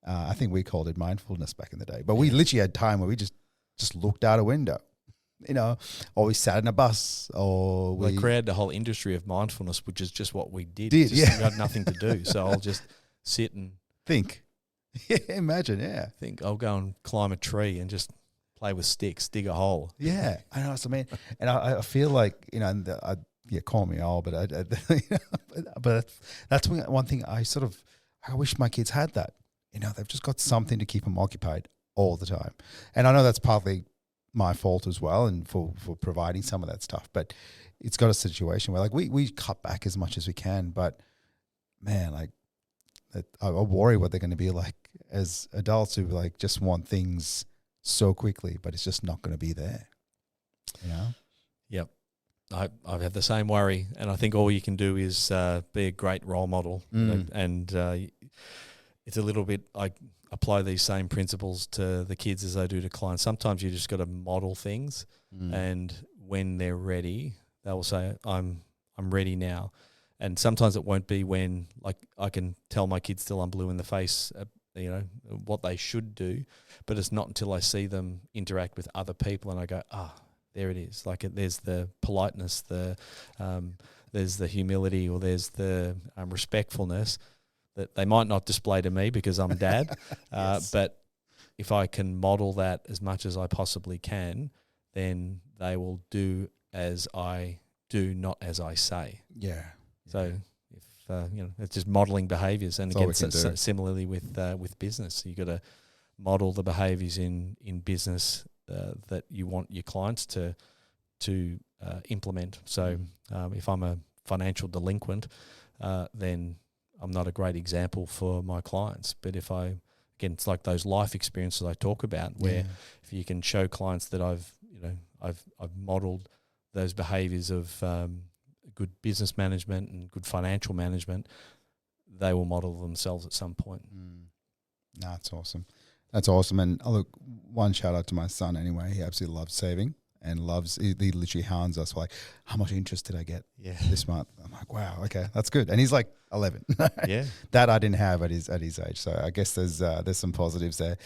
I think we called it mindfulness back in the day, but we literally had time where we just looked out a window, or we sat in a bus, or we created a whole industry of mindfulness, which is just what we did. We had nothing to do. So I'll just sit and think. Yeah, imagine, yeah. Think I'll go and climb a tree and just play with sticks, dig a hole. Yeah, I know what I mean. And I feel like, call me old, but but that's one thing I wish my kids had that. They've just got something to keep them occupied all the time. And I know that's partly my fault as well, and for providing some of that stuff. But it's got a situation where we cut back as much as we can. But man, I worry what they're going to be like as adults who just want things so quickly, but it's just not going to be there. Yep. I've had the same worry, and I think all you can do is be a great role model. And it's a little bit, I apply these same principles to the kids as I do to clients. Sometimes you just got to model things, and when they're ready, they will say, I'm ready now. And sometimes it won't be when, I can tell my kids till I'm blue in the face, what they should do, but it's not until I see them interact with other people and I go, there it is. There's the politeness, there's the humility, or there's the respectfulness that they might not display to me because I'm dad. Yes. But if I can model that as much as I possibly can, then they will do as I do, not as I say. Yeah. So if it's just modeling behaviours, and that's again, similarly with business, you got to model the behaviours in business that you want your clients to implement. So if I'm a financial delinquent, then I'm not a great example for my clients. But it's like those life experiences I talk about, where if you can show clients that I've modelled those behaviours of good business management and good financial management, they will model themselves at some point. No, that's awesome. That's awesome. And look, one shout out to my son anyway. He absolutely loves saving and he literally hounds us for how much interest did I get this month? I'm like, wow, okay, that's good. And he's 11. Yeah. That I didn't have at his age. So I guess there's some positives there.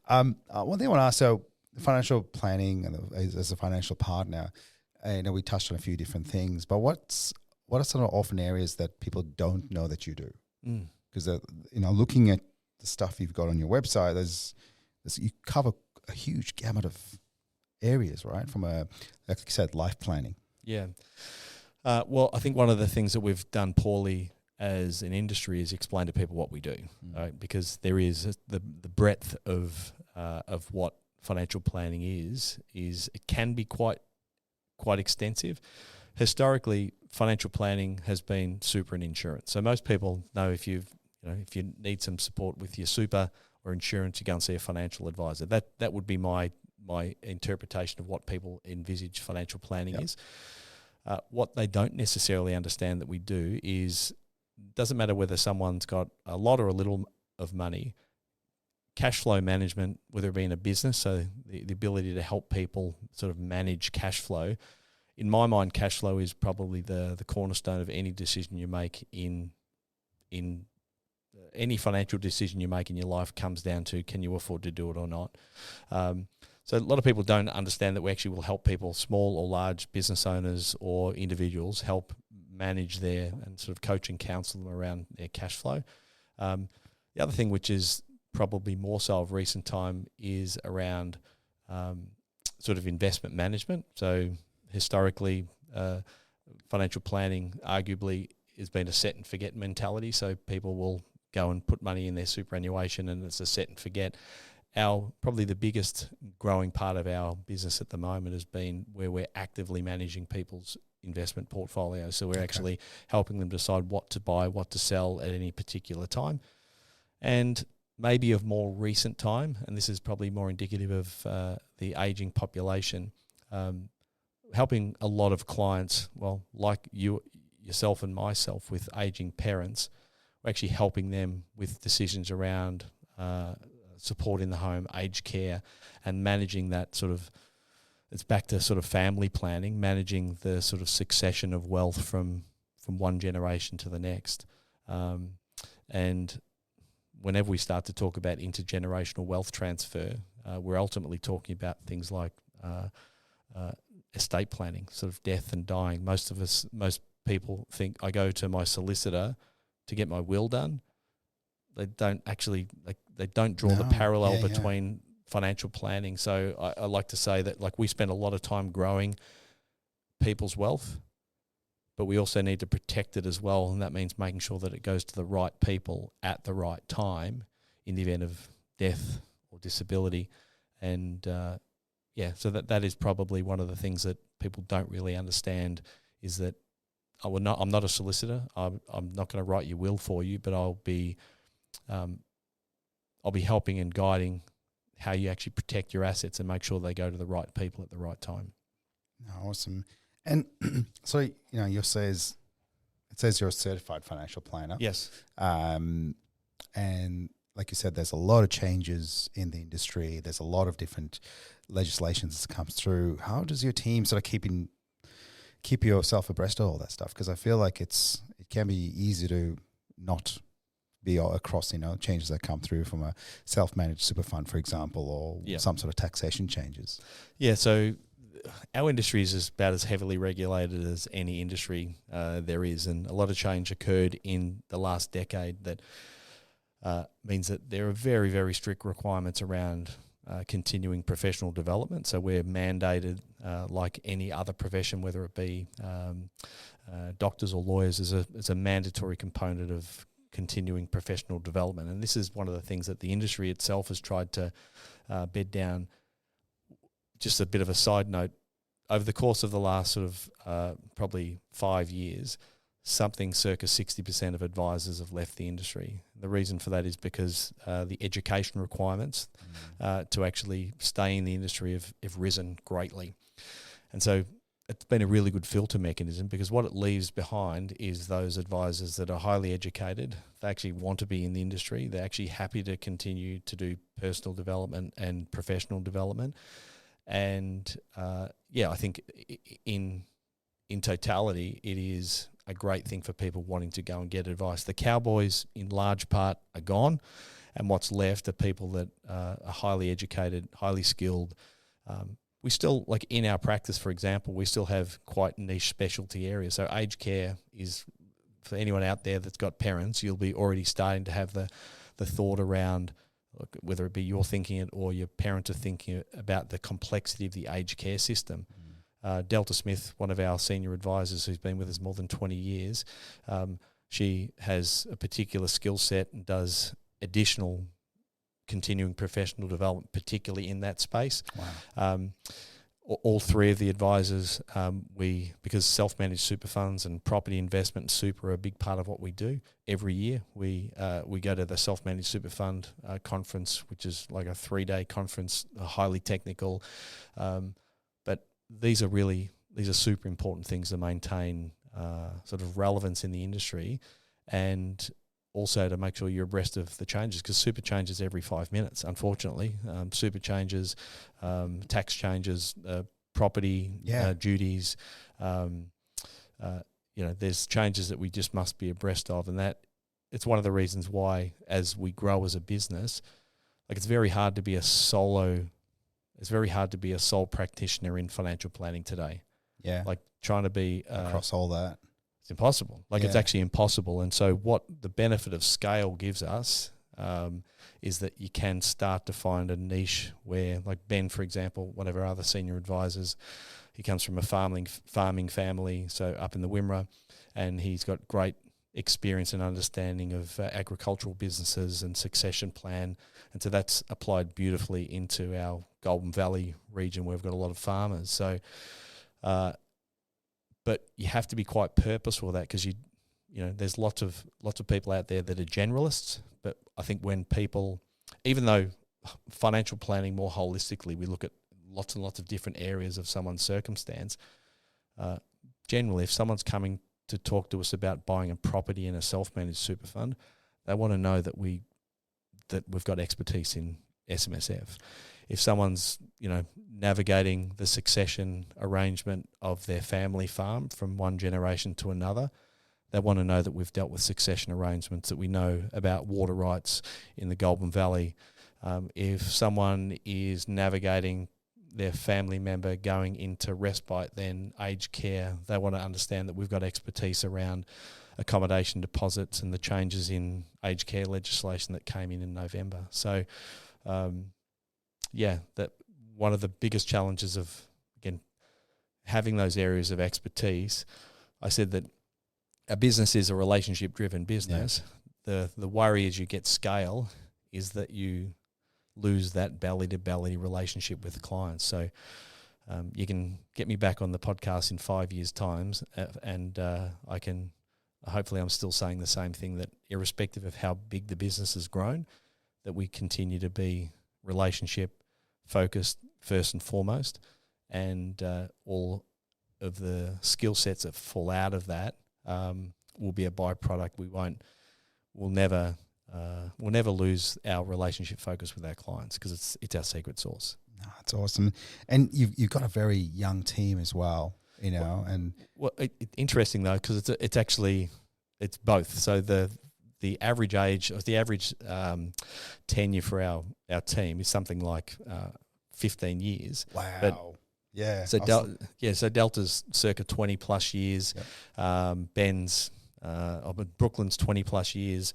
One thing I want to ask, so financial planning and as a financial partner, we touched on a few different things, but what are some of often areas that people don't know that you do? Because looking at the stuff you've got on your website, you cover a huge gamut of areas, right? From like you said, life planning. Yeah. Well, I think one of the things that we've done poorly as an industry is explain to people what we do, right? Because there is the breadth of what financial planning is it can be quite extensive. Historically, financial planning has been super and insurance. So most people know if you need some support with your super or insurance, you go and see a financial advisor. That would be my interpretation of what people envisage financial planning is. What they don't necessarily understand that we do is, doesn't matter whether someone's got a lot or a little of money, cash flow management, whether it be in a business, so the ability to help people sort of manage cash flow. In my mind, cash flow is probably the cornerstone of any decision you make in any financial decision you make in your life comes down to, can you afford to do it or not? So a lot of people don't understand that we actually will help people, small or large business owners or individuals, help manage their and sort of coach and counsel them around their cash flow. The other thing, which is probably more so of recent time, is around sort of investment management. So historically, financial planning arguably has been a set and forget mentality. So people will go and put money in their superannuation and it's a set and forget. Probably the biggest growing part of our business at the moment has been where we're actively managing people's investment portfolio. So we're actually helping them decide what to buy, what to sell at any particular time. And maybe of more recent time, and this is probably more indicative of the aging population, helping a lot of clients, well, like yourself and myself with aging parents, we're actually helping them with decisions around support in the home, aged care, and managing that sort of, it's back to sort of family planning, managing the sort of succession of wealth from one generation to the next. And whenever we start to talk about intergenerational wealth transfer, we're ultimately talking about things like estate planning, sort of death and dying. Most people think I go to my solicitor to get my will done. They don't actually, they don't draw the parallel between financial planning. So I like to say that, like, we spend a lot of time growing people's wealth, but we also need to protect it as well, and that means making sure that it goes to the right people at the right time in the event of death or disability. And so that is probably one of the things that people don't really understand, is that I'm not a solicitor. I'm not going to write your will for you, but I'll be helping and guiding how you actually protect your assets and make sure they go to the right people at the right time. Awesome. And so, it says you're a certified financial planner. Yes. And like you said, there's a lot of changes in the industry. There's a lot of different legislations that comes through. How does your team sort of keep yourself abreast of all that stuff? Because I feel like it can be easy to not be across, changes that come through from a self-managed super fund, for example, or some sort of taxation changes. Yeah, so our industry is about as heavily regulated as any industry there is, and a lot of change occurred in the last decade that means that there are very, very strict requirements around continuing professional development. So we're mandated, like any other profession, whether it be doctors or lawyers, as a mandatory component of continuing professional development. And this is one of the things that the industry itself has tried to bed down. Just a bit of a side note, over the course of the last sort of probably 5 years, something circa 60% of advisors have left the industry. The reason for that is because the education requirements to actually stay in the industry have risen greatly. And so it's been a really good filter mechanism, because what it leaves behind is those advisors that are highly educated. They actually want to be in the industry. They're actually happy to continue to do personal development and professional development. And I think in totality, it is a great thing for people wanting to go and get advice. The cowboys, in large part, are gone, and what's left are people that are highly educated, highly skilled. We still, like in our practice, for example, we still have quite niche specialty areas. So aged care is, for anyone out there that's got parents, you'll be already starting to have the thought around, whether it be you're thinking it or your parents are thinking about the complexity of the aged care system. Delta Smith, one of our senior advisors who's been with us more than 20 years, she has a particular skill set and does additional continuing professional development, particularly in that space. Wow. All three of the advisors, because self-managed super funds and property investment and super are a big part of what we do. Every year we go to the self-managed super fund conference, which is like a 3-day conference, highly technical. But these are super important things to maintain sort of relevance in the industry, and also to make sure you're abreast of the changes, because super changes every 5 minutes, unfortunately. Super changes, tax changes, property duties. There's changes that we just must be abreast of, and that it's one of the reasons why, as we grow as a business, like it's very hard to be a sole practitioner in financial planning today. Yeah, like trying to be across all that. It's impossible. It's actually impossible. And so what the benefit of scale gives us is that you can start to find a niche where, like Ben, for example, one of our other senior advisors, he comes from a farming family, so up in the Wimmera, and he's got great experience and understanding of agricultural businesses and succession plan. And so that's applied beautifully into our Golden Valley region where we've got a lot of farmers. So, but you have to be quite purposeful with that, because you know, there's lots of people out there that are generalists. But I think when people, even though financial planning more holistically, we look at lots and lots of different areas of someone's circumstance. Generally, if someone's coming to talk to us about buying a property in a self-managed super fund, they want to know that we've got expertise in SMSF. If someone's, you know, navigating the succession arrangement of their family farm from one generation to another, they want to know that we've dealt with succession arrangements, that we know about water rights in the Golden Valley. If someone is navigating their family member going into respite, then aged care, they want to understand that we've got expertise around accommodation deposits and the changes in aged care legislation that came in November. So, that one of the biggest challenges of, again, having those areas of expertise, I said that a business is a relationship-driven business. Yeah. The worry as you get scale is that you lose that belly-to-belly relationship with clients. So you can get me back on the podcast in 5 years' time, and I can, hopefully I'm still saying the same thing, that irrespective of how big the business has grown, that we continue to be relationship-focused first and foremost, and all of the skill sets that fall out of that will be a byproduct. We'll never lose our relationship focus with our clients, because it's our secret sauce. No, that's awesome. And you've got a very young team as well, you know. Interesting though, because it's both. So the average age, or the average tenure for our team is something like 15 years. Wow. But yeah. So so Delta's circa 20 plus years. Yep. Ben's Brooklyn's 20 plus years.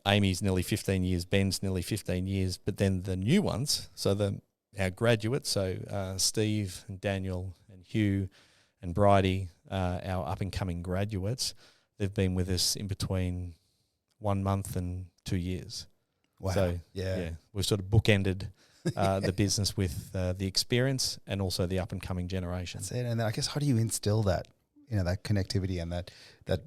Amy's nearly 15 years, Ben's nearly 15 years, but then the new ones, so our graduates, so Steve and Daniel and Hugh and Bridie, our up-and-coming graduates, they've been with us in between 1 month and 2 years. Wow. So, we've sort of bookended the business with the experience and also the up-and-coming generation. That's it. And I guess, how do you instill that, you know, that connectivity and that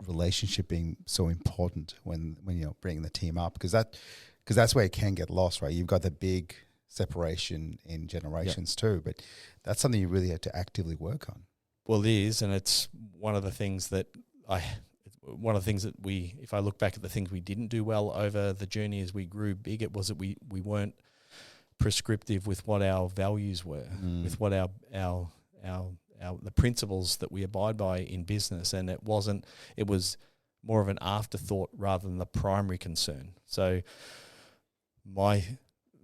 relationship being so important when you're bringing the team up, because that's where it can get lost, right? You've got the big separation in generations too, but that's something you really have to actively work on. Well, it is, and it's one of the things that if I look back at the things we didn't do well over the journey as we grew big, it was that we weren't prescriptive with what our values were, with what our the principles that we abide by in business, and it was more of an afterthought rather than the primary concern. So my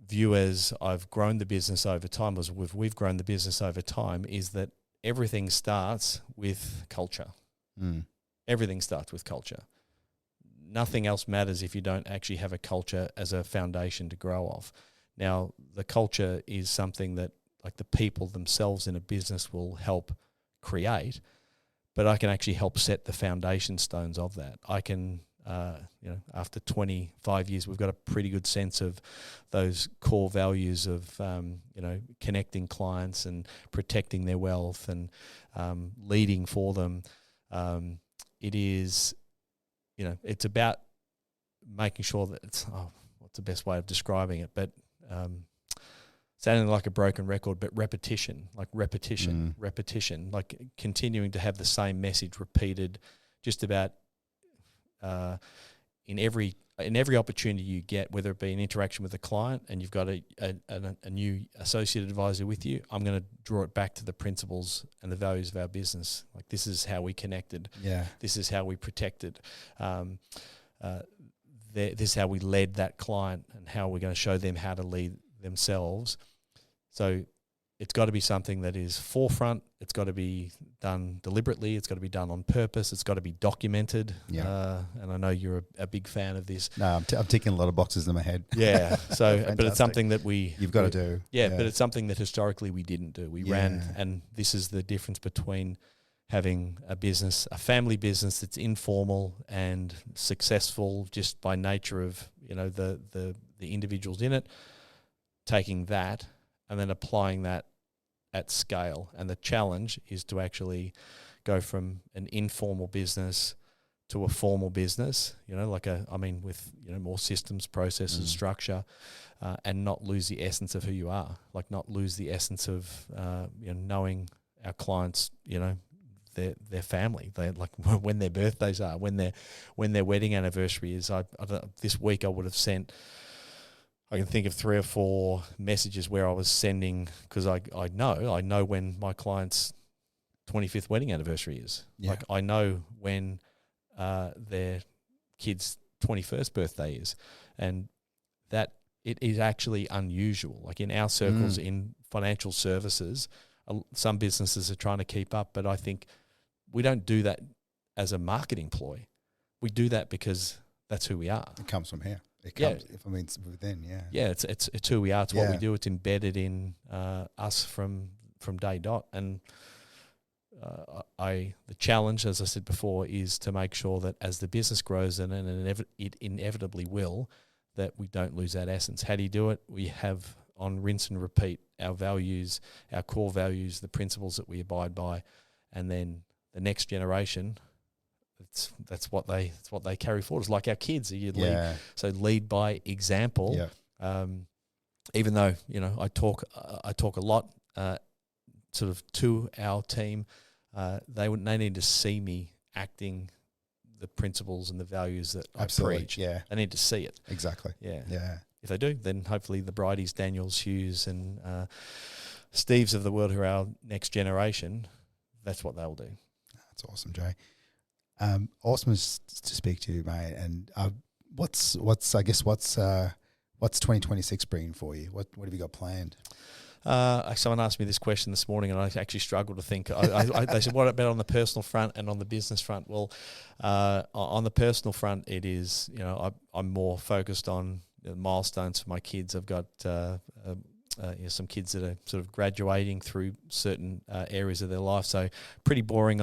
view as I've grown the business over time, as we've grown the business over time, is that everything starts with culture. Everything starts with culture. Nothing else matters if you don't actually have a culture as a foundation to grow off. Now, the culture is something that, like, the people themselves in a business will help create, but I can actually help set the foundation stones of that. I can, after 25 years, we've got a pretty good sense of those core values of, connecting clients and protecting their wealth and leading for them. It is, it's about making sure that what's the best way of describing it? But sounding like a broken record, but repetition, like continuing to have the same message repeated just about in every opportunity you get, whether it be an interaction with a client and you've got a new associate advisor with you. I'm going to draw it back to the principles and the values of our business. Like, this is how we connected. Yeah. This is how we protected. This is how we led that client and how we're going to show them how to lead themselves. So it's got to be something that is forefront. It's got to be done deliberately. It's got to be done on purpose. It's got to be documented. Yeah. And I know you're a big fan of this. No, I'm ticking a lot of boxes in my head. Yeah. So, but it's something that you've got to do. Yeah, but it's something that historically we didn't do. We ran, and this is the difference between having a business, a family business that's informal and successful just by nature of, the individuals in it, taking that and then applying that at scale. And the challenge is to actually go from an informal business to a formal business, with more systems, processes, structure, and not lose the essence of who you are, like not lose the essence of knowing our clients, their family, they like when their birthdays are, when their wedding anniversary is. This week I would have sent, I can think of 3 or 4 messages where I was sending, because I know when my client's 25th wedding anniversary is. Yeah. Like I know when their kid's 21st birthday is, and that it is actually unusual. Like in our circles in financial services, some businesses are trying to keep up, but I think we don't do that as a marketing ploy. We do that because that's who we are. It comes from here. It comes, it's within, yeah. Yeah, it's who we are. It's what we do. It's embedded in us from day dot. And the challenge, as I said before, is to make sure that as the business grows, and it inevitably will, that we don't lose that essence. How do you do it? We have on rinse and repeat our values, our core values, the principles that we abide by, and then the next generation, that's what they carry forward. It's like our kids. Lead by example. Yeah. Even though I talk a lot sort of to our team, they need to see me acting the principles and the values that I preach. Yeah, they need to see it. Exactly. Yeah. If they do, then hopefully the Bridies, Daniels, Hughes, and Steves of the world, who are our next generation, that's what they'll do. That's awesome, Jay. Awesome to speak to you, mate. And what's 2026 bringing for you? What have you got planned? Someone asked me this question this morning, and I actually struggled to think. They said, "What about on the personal front and on the business front?" Well, on the personal front, it is I'm more focused on the milestones for my kids. I've got some kids that are sort of graduating through certain areas of their life. So pretty boring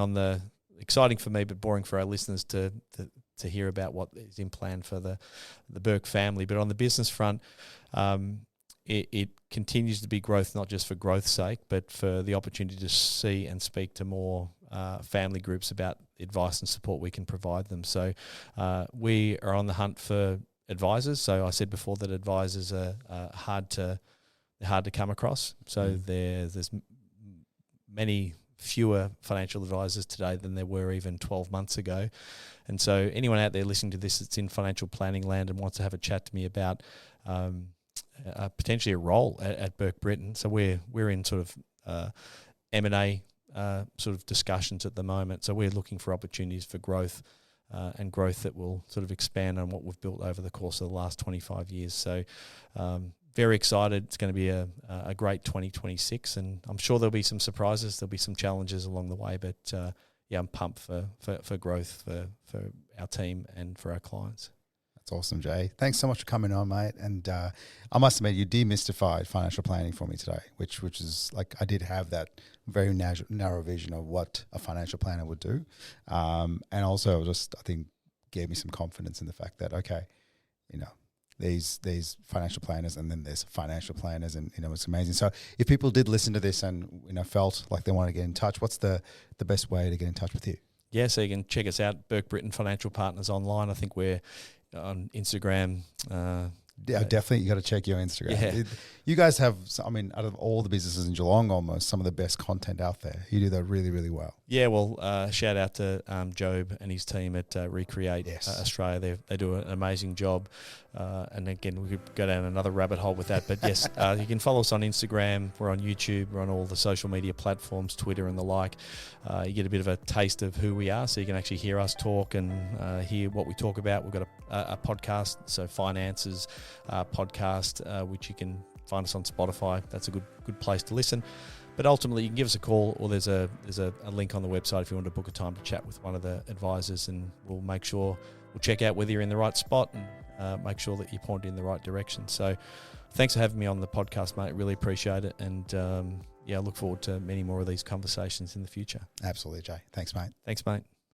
exciting for me, but boring for our listeners to hear about what is in plan for the Burke family. But on the business front, it continues to be growth, not just for growth's sake, but for the opportunity to see and speak to more family groups about the advice and support we can provide them. So we are on the hunt for advisors. So I said before that advisors are hard to come across. So there's many fewer financial advisors today than there were even 12 months ago. And so anyone out there listening to this that's in financial planning land and wants to have a chat to me about potentially a role at Burke Britain. So we're in sort of M&A sort of discussions at the moment. So we're looking for opportunities for growth and growth that will sort of expand on what we've built over the course of the last 25 years. So very excited. It's going to be a great 2026, and I'm sure there'll be some surprises. There'll be some challenges along the way, but I'm pumped for growth for our team and for our clients. That's awesome, Jay. Thanks so much for coming on, mate. And I must admit, you demystified financial planning for me today, which is like I did have that very narrow vision of what a financial planner would do, and also just I think gave me some confidence in the fact that these financial planners, and then there's financial planners, and it's amazing. So if people did listen to this and felt like they want to get in touch, what's the best way to get in touch with you? Yeah, so you can check us out, Burke Britain Financial Partners online. I think we're on Instagram. Definitely, you got to check your Instagram. Yeah. You guys have, out of all the businesses in Geelong, almost some of the best content out there. You do that really, really well. Yeah, well, shout out to Job and his team at Recreate Australia. They do an amazing job. And again, we could go down another rabbit hole with that. But yes, you can follow us on Instagram. We're on YouTube. We're on all the social media platforms, Twitter and the like. You get a bit of a taste of who we are, so you can actually hear us talk and hear what we talk about. We've got a podcast, so Finances podcast, which you can find us on Spotify. That's a good place to listen. But ultimately, you can give us a call, or there's a link on the website if you want to book a time to chat with one of the advisors, and we'll check out whether you're in the right spot and make sure that you're pointed in the right direction. So thanks for having me on the podcast, mate. Really appreciate it. And yeah, I look forward to many more of these conversations in the future. Absolutely, Jay. Thanks, mate. Thanks, mate.